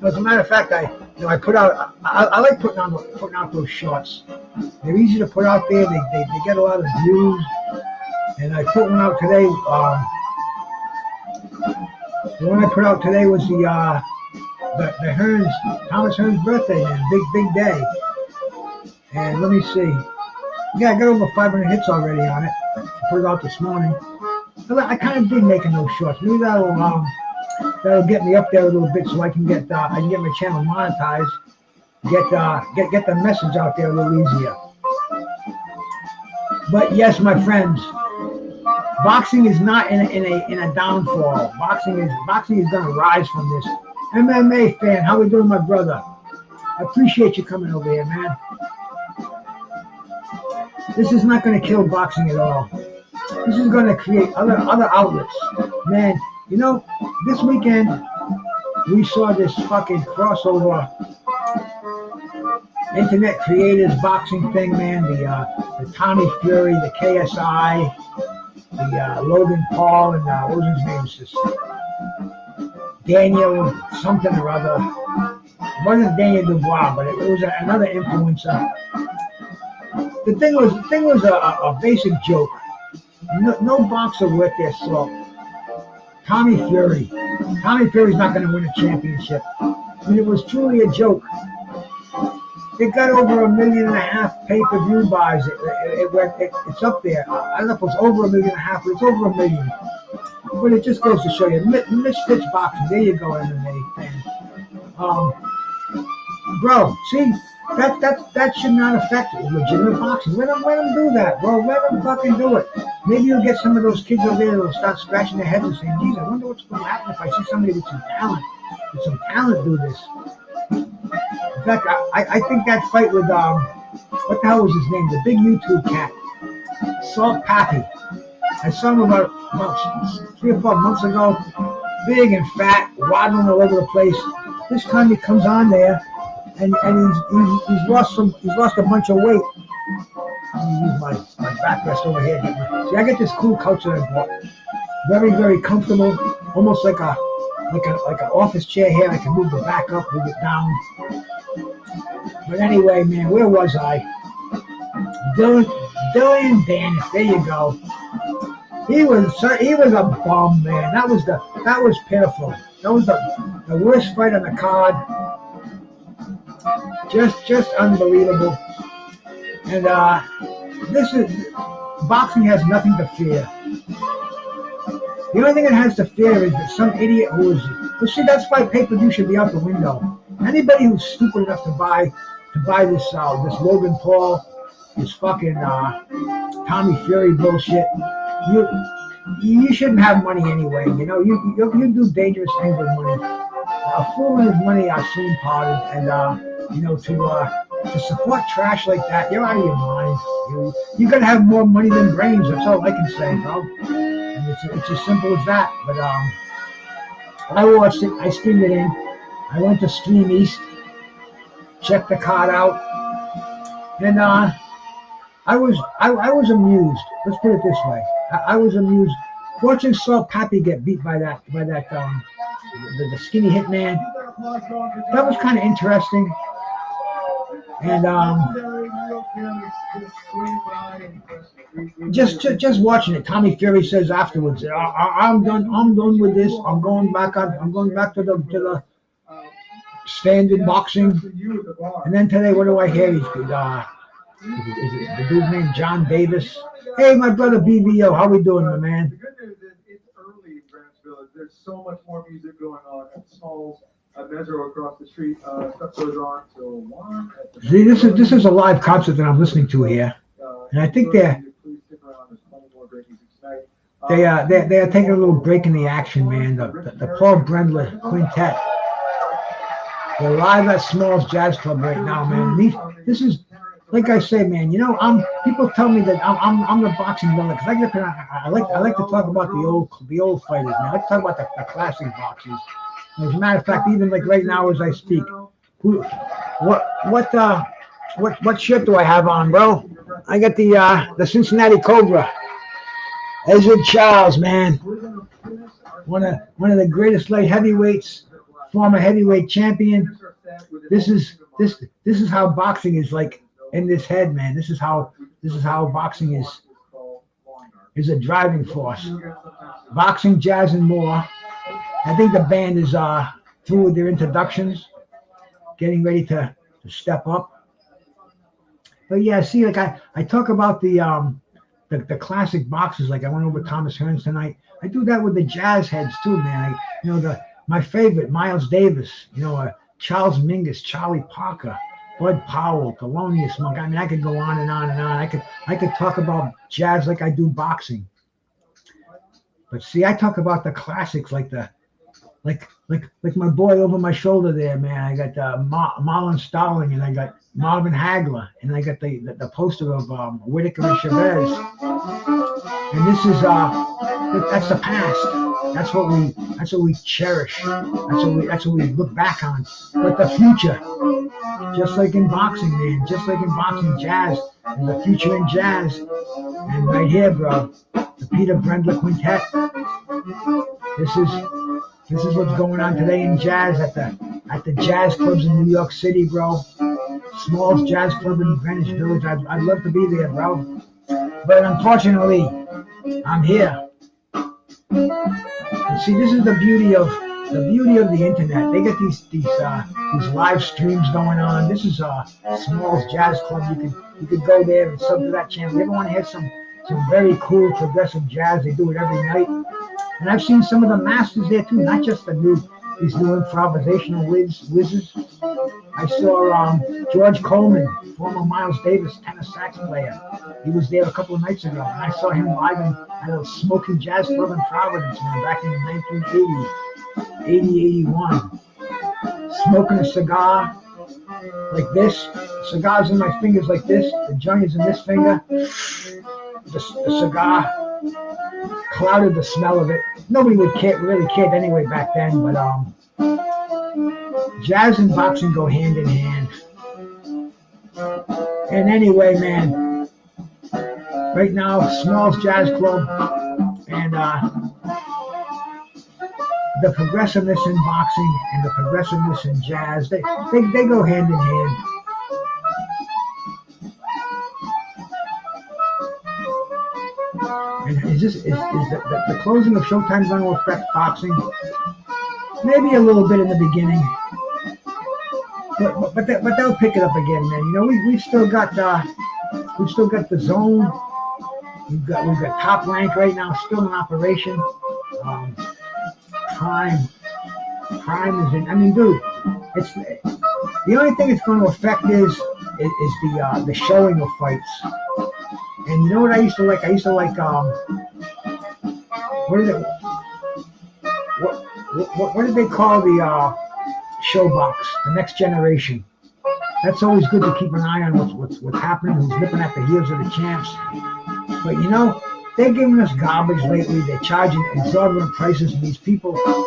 As a matter of fact, I put out. I like putting out those shorts. They're easy to put out there. They get a lot of views. And I put one out today. The one I put out today was the Hearns, Thomas Hearns birthday, man. Big day. And let me see. Yeah, I got over 500 hits already on it. I put it out this morning. I kind of dig making those shorts. Maybe that'll get me up there a little bit so I can get my channel monetized. Get the message out there a little easier. But yes, my friends, boxing is not in a downfall. Boxing is gonna rise from this. MMA fan, how we doing, my brother? I appreciate you coming over here, man. This is not going to kill boxing at all. This is going to create other outlets. Man, you know, this weekend we saw this fucking crossover internet creators boxing thing, man. The Tommy Fury, the KSI, the Logan Paul, and what was his name? Just Daniel something or other. It wasn't Daniel Dubois, but it was another influencer. The thing was a basic joke. No boxer worth their salt. Tommy Fury's not going to win a championship. I mean, it was truly a joke. It got over 1.5 million pay-per-view buys. It's up there. I don't know if it was over 1.5 million, but it's over 1 million. But it just goes to show you, misfits boxing. There you go, MMA fan. Bro, see, that should not affect legitimate boxing. Let them do that, bro. Let them fucking do it. Maybe you'll get some of those kids over there that'll start scratching their heads and saying, geez, I wonder what's going to happen if I see somebody with some talent do this. In fact, I think that fight with, what the hell was his name? The big YouTube cat, Salt Pappy. I saw him about 3 or 4 months ago, big and fat, waddling all over the place. This time he comes on there, and he's lost a bunch of weight. Let me use my backrest over here. See, I get this cool couch that I bought. Very, very comfortable. Almost like an office chair here. I can move the back up, move it down. But anyway, man, where was I? Dylan Danis. There you go. He was a bum, man. That was pitiful. That was the worst fight on the card. Just unbelievable. And boxing has nothing to fear. The only thing it has to fear is that some idiot well, see, that's why pay-per-view should be out the window. Anybody who's stupid enough to buy this Logan Paul, this fucking Tommy Fury bullshit, you shouldn't have money anyway. You know, you do dangerous things with money. A fool and his money are soon parted, and you know, to support trash like that, you're out of your mind. You gotta have more money than brains. That's all I can say, bro. And it's as simple as that. But I watched it. I streamed it in. I went to Stream East, checked the card out, and I was amused. Let's put it this way. I was amused watching Saul Pappy get beat by that the skinny hitman. That was kind of interesting. And just watching it. Tommy Fury says afterwards, "I'm done with this. I'm going back to the standard boxing." And then today, what do I hear? Is it the dude's name John Davis? Hey, my brother BBO, how we doing, my man? The good news is it's early in Grants Village. There's so much more music going on at Smalls, at Metro across the street. Stuff goes on till 1. See, this is a live concert that I'm listening to here, and I think they're taking a little break in the action, man. The Paul Brendler Quintet. They're live at Smalls Jazz Club right now, man. This is, like I say, man. You know, people tell me that I'm the boxing villain because I like to talk about the old fighters, man. I like to talk about the classic boxers. As a matter of fact, even like right now as I speak, what shirt do I have on, bro? I got the Cincinnati Cobra. Ezra Charles, man. One of the greatest light heavyweights, former heavyweight champion. This is how boxing is like in this head, man. This is how boxing is a driving force. Boxing, jazz, and more. I think the band is through with their introductions, getting ready to step up. But yeah, see, like I talk about the classic boxers. Like I went over Thomas Hearns tonight. I do that with the jazz heads too, man. My favorite, Miles Davis. Charles Mingus, Charlie Parker, Bud Powell, Thelonious Monk. I mean, I could go on and on and on. I could talk about jazz like I do boxing. But see, I talk about the classics like my boy over my shoulder there, man. I got Marlon Starling, and I got Marvin Hagler, and I got the poster of Whitaker and Chavez. And this is that's the past. That's what we cherish. That's what we look back on. But the future, just like in boxing, man, just like in boxing, jazz, there's a future in jazz. And right here, bro, the Peter Brendler Quintet. This is what's going on today in jazz at the jazz clubs in New York City, bro. Smalls Jazz Club in Greenwich Village. I'd love to be there, bro. But unfortunately, I'm here. And see, this is the beauty of the internet. They get these live streams going on. This is Smalls Jazz Club. You could go there and sub to that channel. You ever want to hear some very cool progressive jazz? They do it every night. And I've seen some of the masters there too, not just these new improvisational wizards. I saw George Coleman, former Miles Davis tenor sax player. He was there a couple of nights ago, and I saw him live at a Smoking Jazz Club in Providence, man, back in the 1980s, 81. Smoking a cigar like this. Cigars in my fingers like this. The joint is in this finger. The cigar clouded the smell of it. Nobody really cared anyway back then, but jazz and boxing go hand in hand. And anyway, man, right now, Smalls Jazz Club, and the progressiveness in boxing and the progressiveness in jazz, they go hand in hand. And is the closing of Showtime going to affect boxing? Maybe a little bit in the beginning, but they'll pick it up again, man. You know, we've still got the Zone. We've got Top Rank right now, still in operation. Prime is in. I mean, dude, it's the only thing it's going to affect is the showing of fights. And you know what I used to like? I used to like what did they call the showbox? The Next Generation. That's always good to keep an eye on what's happening, who's nipping at the heels of the champs. But you know, they're giving us garbage lately. They're charging exorbitant prices, and these people are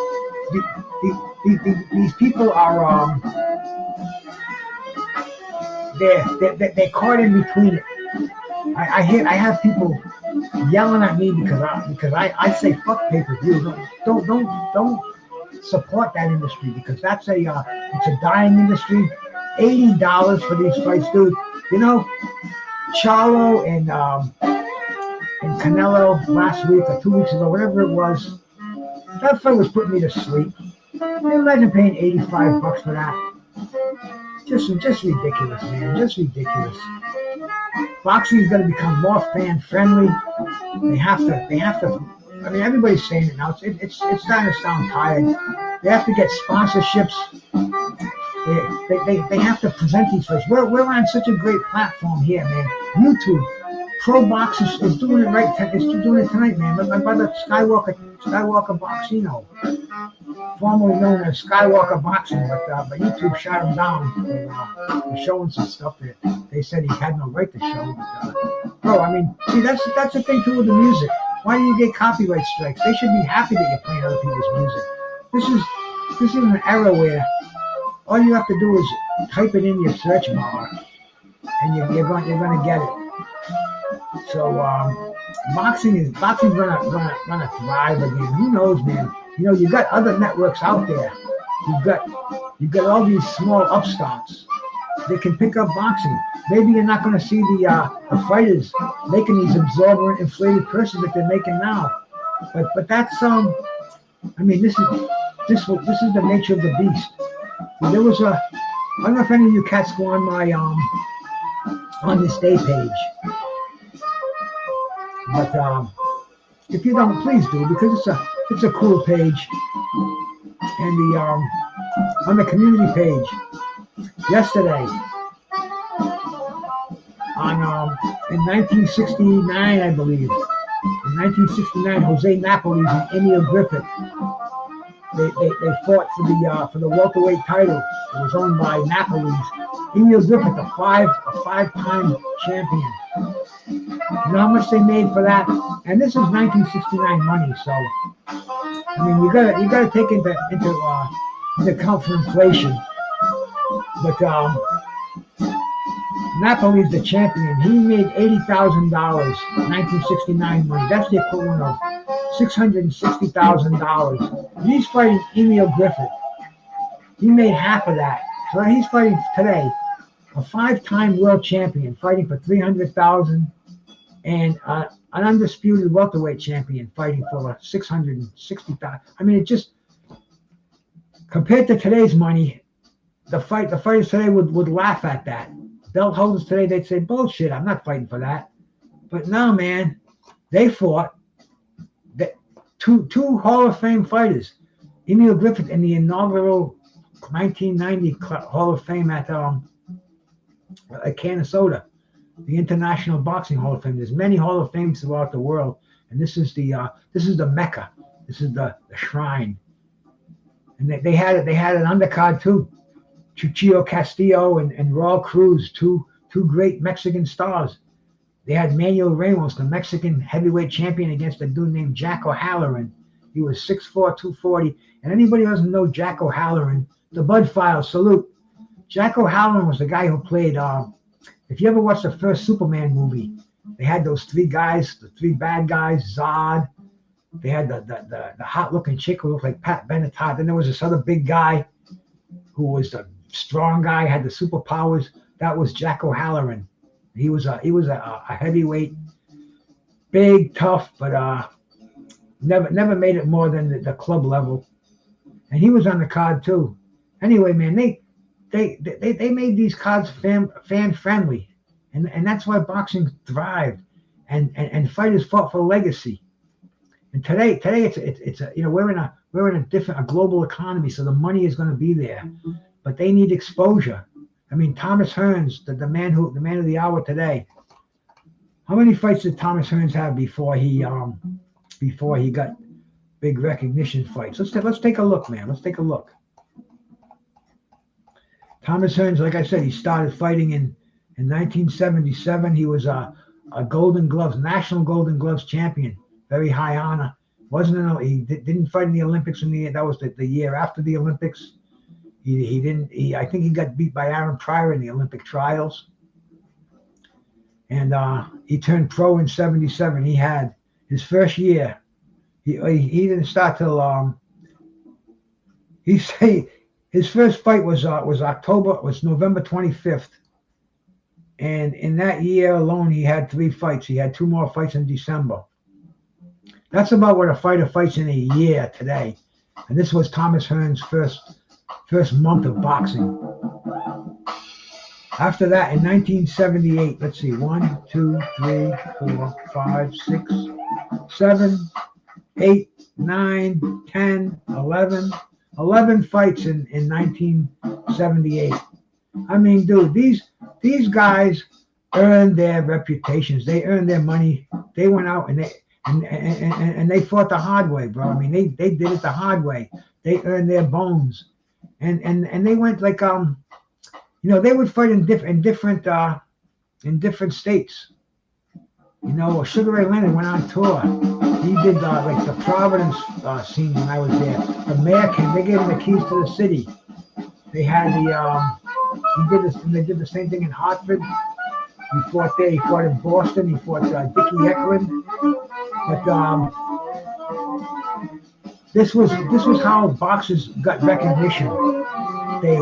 they're caught in between it. I have people yelling at me because I say fuck pay-per-view. Don't support that industry, because that's it's a dying industry. $80 for these fights, dude. You know, Charlo and Canelo last week or 2 weeks ago, whatever it was, that fight was putting me to sleep. Imagine paying $85 for that. Just ridiculous, man. Just ridiculous. Boxing is going to become more fan friendly. They have to. I mean, everybody's saying it now. It's starting to sound tired. They have to get sponsorships. They have to present these fights. We're on such a great platform here, man. YouTube, Pro Box is doing it right. It's doing it tonight, man. My brother Skywalker Boxino, formerly known as Skywalker Boxing, but YouTube shot him down for showing some stuff that they said he had no right to show. But, bro, I mean, see, that's the thing too with the music. Why do you get copyright strikes? They should be happy that you're playing other people's music. This is an era where all you have to do is type it in your search bar, and you're gonna get it. So boxing's gonna thrive again. Who knows, man? You know, you got other networks out there. You've got all these small upstarts. They can pick up boxing. Maybe you're not going to see the fighters making these exorbitant inflated purses that they're making now. But that's I mean, this is the nature of the beast. There was I don't know if any of you cats go on my on this day page. But if you don't, please do, because it's a cool page. And the on the community page yesterday on in 1969, I believe, in 1969, Jose Napoli's and Emil Griffith, they fought for the welterweight title. It was owned by Napoli's. Emil Griffith, a five-time champion. You know how much they made for that? And this is 1969 money, so I mean, you gotta take into account for inflation. But Napoli's the champion. He made $80,000 1969 money. That's the equivalent of $660,000. He's fighting Emil Griffith. He made half of that. So he's fighting today a five-time world champion, fighting for $300,000, and an undisputed welterweight champion fighting for $660,000. I mean, it just, compared to today's money, the fighters today would laugh at that. Belt holders today, they'd say, bullshit, I'm not fighting for that. But now, man, they fought two Hall of Fame fighters, Emil Griffith in the inaugural 1990 Hall of Fame at Canastota, the International Boxing Hall of Fame. There's many Hall of Fames throughout the world, and this is the Mecca. This is the shrine. And they had an undercard too. Chuchillo Castillo and Raul Cruz, two great Mexican stars. They had Manuel Ramos, the Mexican heavyweight champion, against a dude named Jack O'Halloran. He was 6'4", 240. And anybody who doesn't know Jack O'Halloran, the Bud Files, salute. Jack O'Halloran was the guy who played, if you ever watched the first Superman movie, They had those three guys, the three bad guys, Zod. They had the hot-looking chick who looked like Pat Benatar. Then there was this other big guy who was a strong guy, had the superpowers. That was Jack O'Halloran. He was a heavyweight, big, tough, but never made it more than the club level. And he was on the card too. Anyway, man, they made these cards fan friendly, and that's why boxing thrived, and fighters fought for legacy. And today it's a, we're in a different global economy, so the money is going to be there, but they need exposure. I mean, Thomas Hearns, the man of the hour today. How many fights did Thomas Hearns have before he got big recognition fights? Let's take a look, man. Let's take a look. Thomas Hearns, like I said, he started fighting in 1977. He was a Golden Gloves, National Golden Gloves champion. Very high honor. He didn't fight in the Olympics that was the year after the Olympics. I think he got beat by Aaron Pryor in the Olympic trials. And he turned pro in 77. He had his first year. He didn't start till his first fight was November 25th. And in that year alone, he had 3 fights. He had 2 more fights in December. That's about what a fighter fights in a year today. And this was Thomas Hearns' first month of boxing. After that, in 1978, let's see, 1, 2, 3, 4, 5, 6, 7, 8, 9, 10, 11 fights in 1978. I mean, dude, these guys earned their reputations. They earned their money. They went out and they fought the hard way, bro. I mean, they did it the hard way. They earned their bones, and they went like they would fight in different states. Sugar Ray Leonard went on tour. He did like the Providence scene when I was there. The mayor came. They gave him the keys to the city. They had they did the same thing in Hartford. He fought there. He fought in Boston. He fought Dickie Eklund. But this was how boxers got recognition. They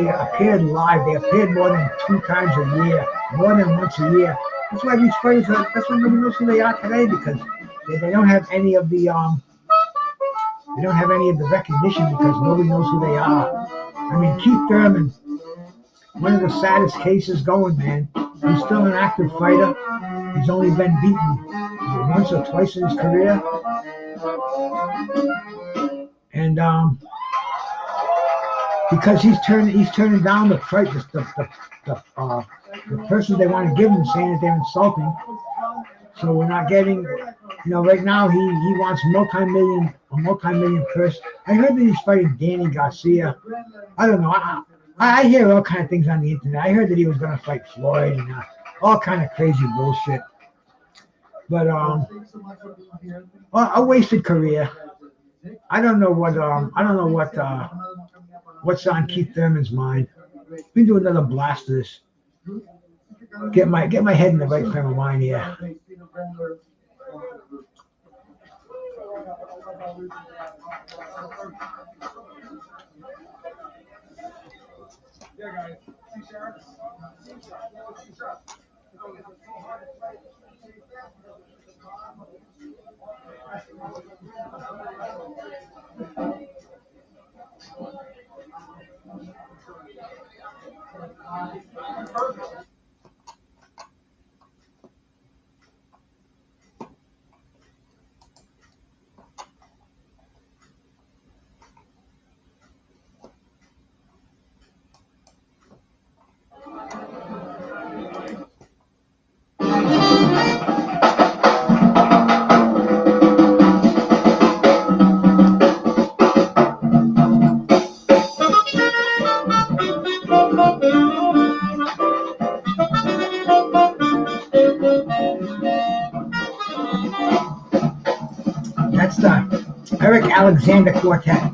appeared live. They appeared more than 2 times a year, more than once a year. That's why these fighters that's why nobody knows who they are today, because they don't have any of the recognition, because nobody knows who they are. I mean, Keith Thurman, one of the saddest cases going, man. He's still an active fighter. He's only been beaten once or twice in his career. And because he's turning down the fight, the person they want to give him, saying that they're insulting. So we're not getting, right now he wants a multi-million purse. I heard that he's fighting Danny Garcia. I don't know. I hear all kind of things on the internet. I heard that he was going to fight Floyd and all kind of crazy bullshit. But a wasted career. I don't know what's on Keith Thurman's mind. We do another blast of this. Get my head in the right frame of mind here. Yeah, guys. C-sharp. That's the Eric Alexander Quartet.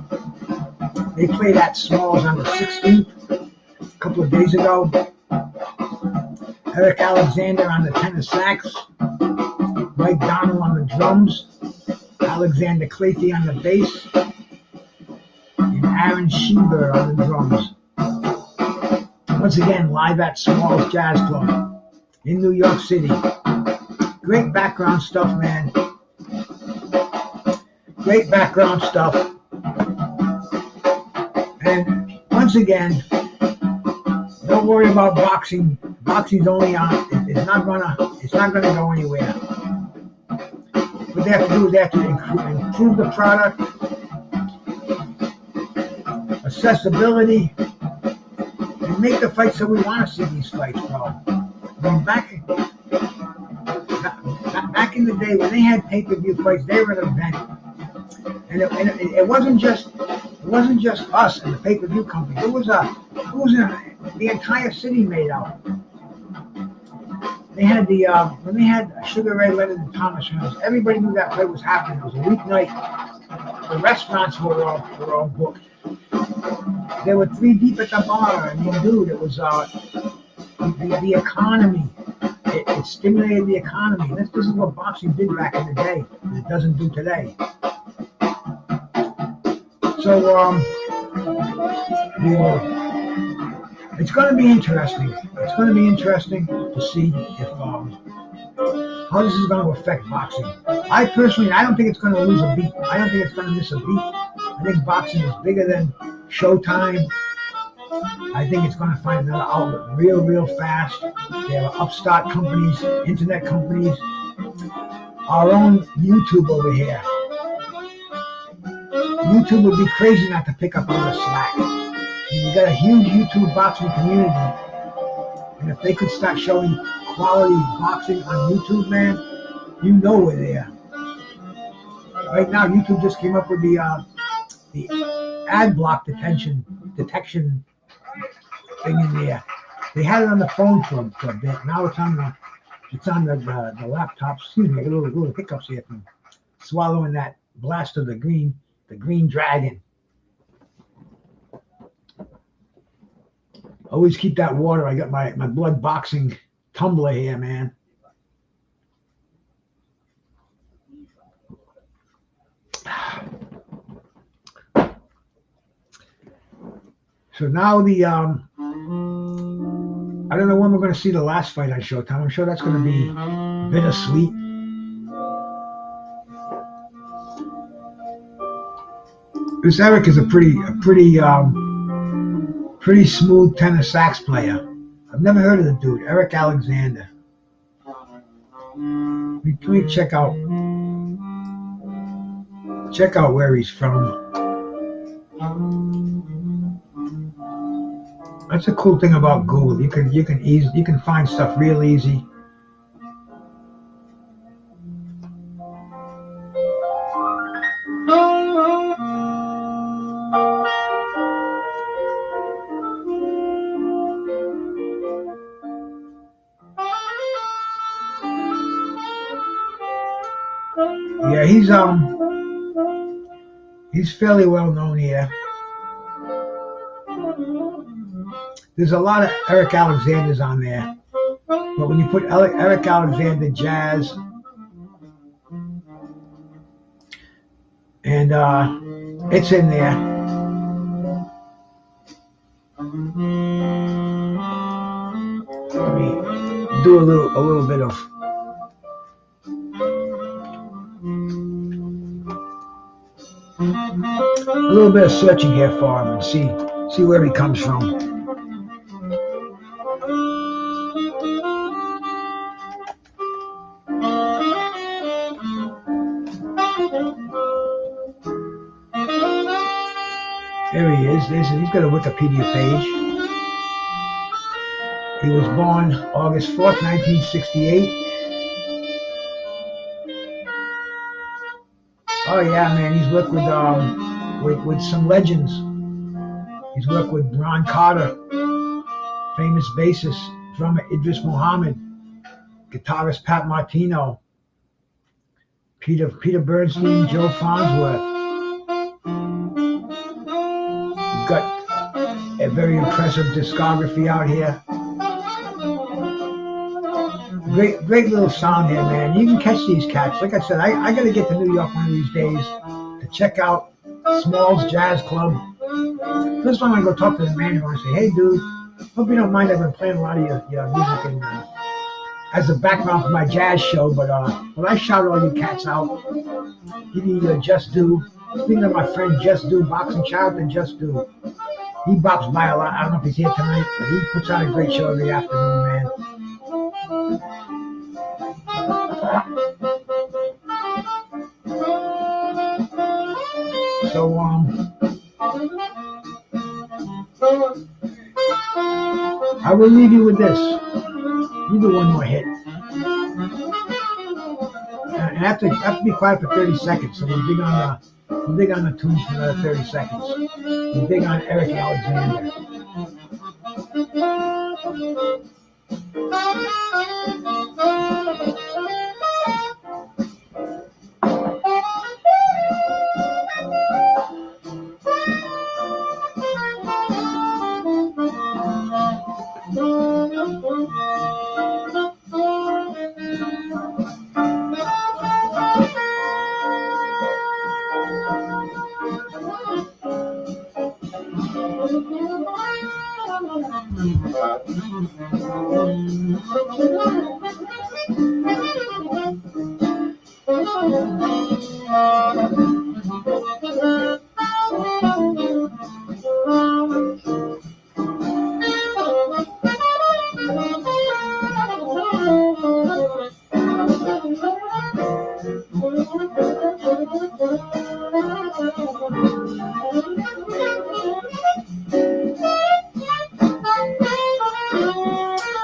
They played at Smalls on the 16th a couple of days ago. Eric Alexander on the tenor sax, Mike Donald on the drums, Alexander Clayton on the bass, and Aaron Sheber on the drums. Once again, live at Smalls Jazz Club in New York City. Great background stuff, man. Great background stuff. And once again, don't worry about boxing. Boxing's only on. It's not gonna go anywhere. What they have to do is they have to improve the product, accessibility, and make the fights that we want to see. These fights, bro. I mean, back in the day when they had pay-per-view fights, they were an event, and it wasn't just us and the pay-per-view company. It was the entire city made out. They had when they had Sugar Ray Leonard and Thomas Hearns, everybody knew that fight was happening. It was a weeknight. The restaurants were all booked. There were 3 deep at the bar. I mean, dude, it was the economy. It stimulated the economy. This is what boxing did back in the day, and it doesn't do today. So, it's going to be interesting. It's going to be interesting to see if how this is going to affect boxing. I don't think it's going to lose a beat. I don't think it's going to miss a beat. I think boxing is bigger than Showtime. I think it's going to find another outlet real fast. There are upstart companies, internet companies, our own YouTube over here. YouTube would be crazy not to pick up on the slack. You got a huge YouTube boxing community, and if they could start showing quality boxing on YouTube, man, you know we're there. Right now, YouTube just came up with the ad block detection thing in there. They had it on the phone for a bit. Now it's on the laptop. Excuse me, I got little hiccups here from swallowing that blast of the green dragon. Always keep that water. I got my blood boxing tumbler here, man. So now I don't know when we're going to see the last fight on Showtime. I'm sure that's going to be bittersweet. This Eric is a pretty smooth tenor sax player. I've never heard of the dude, Eric Alexander. Let me check out where he's from. That's a cool thing about Google. You can find stuff real easy. Yeah, he's fairly well known here. There's a lot of Eric Alexanders on there, but when you put Eric Alexander jazz and it's in there. Let me do a little bit of searching here for him and see where he comes from. There he is. He's got a Wikipedia page. He was born August 4th, 1968. Oh yeah, man, he's worked with some legends. He's worked with Ron Carter, famous bassist, drummer Idris Muhammad, guitarist Pat Martino, Peter Bernstein, Joe Farnsworth. He's got a very impressive discography out here. Great little sound here, man. You can catch these cats. Like I said, I got to get to New York one of these days to check out Small's Jazz Club. First time I go talk to the manager and say, hey, dude, hope you don't mind. I've been playing a lot of your music and as a background for my jazz show, but I shout all you cats out. Give you Just Do. Speaking of my friend Just Do, boxing child, and Just Do. He bops by a lot. I don't know if he's here tonight, but he puts on a great show every afternoon, man. So, I will leave you with this. You do one more hit. And I have to be quiet for 30 seconds, so we'll dig on the tunes for another 30 seconds. We'll dig on Eric Alexander.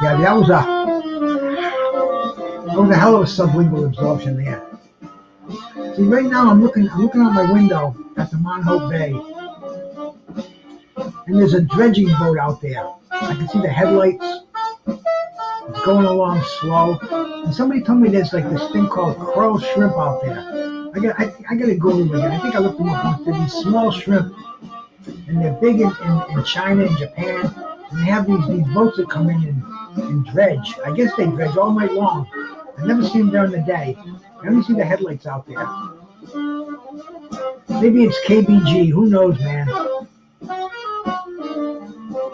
Yeah, that was a hell of a sublingual absorption there. See, right now I'm looking out my window at the Mount Hope Bay, and there's a dredging boat out there. I can see the headlights. It's going along slow, and somebody told me there's like this thing called coral shrimp out there. I gotta go over again. I think I looked them up once. They're these small shrimp, and they're big in China and Japan, and they have these boats that come in and dredge. I guess they dredge all night long. I've never seen them during the day. I only see the headlights out there. Maybe it's KBG. Who knows, man?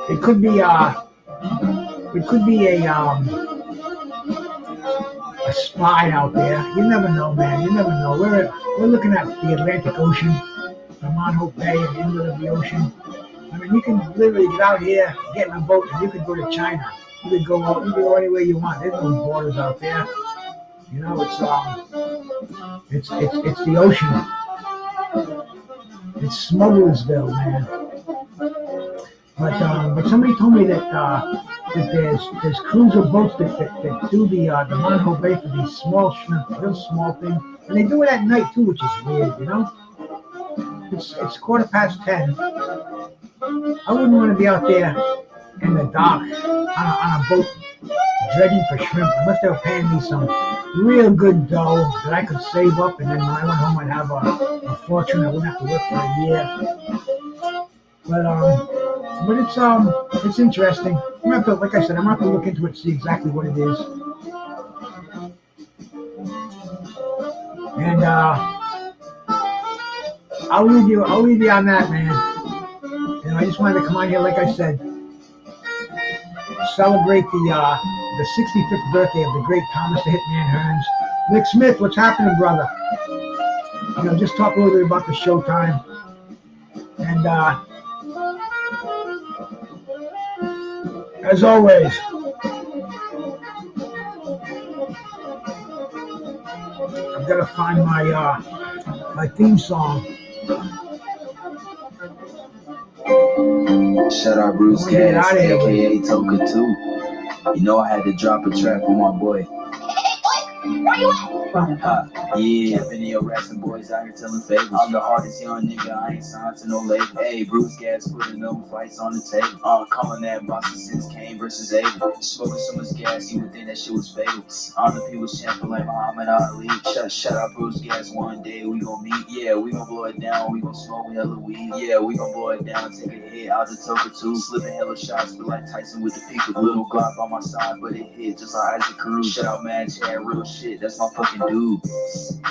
It could be a spy out there. You never know, man. You never know. We're looking at the Atlantic Ocean, the Mount Hope Bay, and the inlet of the ocean. I mean, you can literally get out here, get in a boat, and you could go to China. You could go anywhere you want. There's no borders out there. You know, it's the ocean. It's Smugglersville, man. But somebody told me that there's cruiser boats that do the Mount Hope Bay for these small shrimp, real small things, and they do it at night too, which is weird, you know. It's 10:15. I wouldn't want to be out there in the dock on a boat dredging for shrimp unless they were paying me some real good dough that I could save up, and then when I went home I'd have a fortune. I wouldn't have to work for a year. But it's interesting. Like I said, I'm going to have to look into it to see exactly what it is. And I'll leave you on that, man. You know, I just wanted to come on here, like I said, celebrate the 65th birthday of the great Thomas the Hitman Hearns. Nick Smith, what's happening, brother? You know, just talk a little bit about the Showtime. And as always, I've got to find my theme song. Shout out Bruce Cass, aka Toka 2. You know I had to drop a track for my boy. Hey, boy, where you at? Yeah, video rapping boys out here telling favors. I'm the hardest young nigga, I ain't signed to no label. Hey, Bruce Gas putting them fights on the table. Calling that boxing since Kane versus Abel. Smoking so much gas, you would think that shit was fatal. I'm the people's champion like Muhammad Ali. Shout out Bruce Gas, one day we gon' meet. Yeah, we gon' blow it down, we gon' smoke hella weed. Yeah, we gon' blow it down, take a hit out the Toka too. Slipping hella shots, but like Tyson with the peak. Little Glock on my side, but it hit just like Isaac Cruz. Shout out Mad Chad, real shit, that's my fucking dude.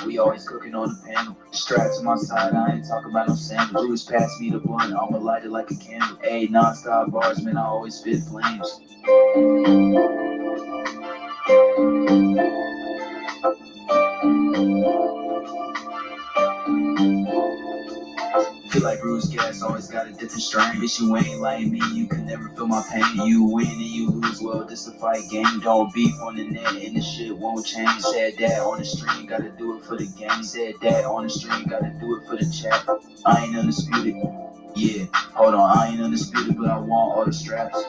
We always cooking on the panel. Strapped to my side, I ain't talking about no sandals. Bruce pass me the blunt, I'ma light it like a candle. Ayy, non-stop bars, man, I always spit flames. Feel like Bruce Gas always got a different strain. Bitch, you ain't like me, you can never feel my pain. You win and you lose, well, this a fight game. Don't beef on the net and this shit won't change. Said that on the stream, gotta do it for the game. Said that on the stream, gotta do it for the chat. I ain't undisputed. Yeah, hold on, I ain't undisputed, but I want all the straps.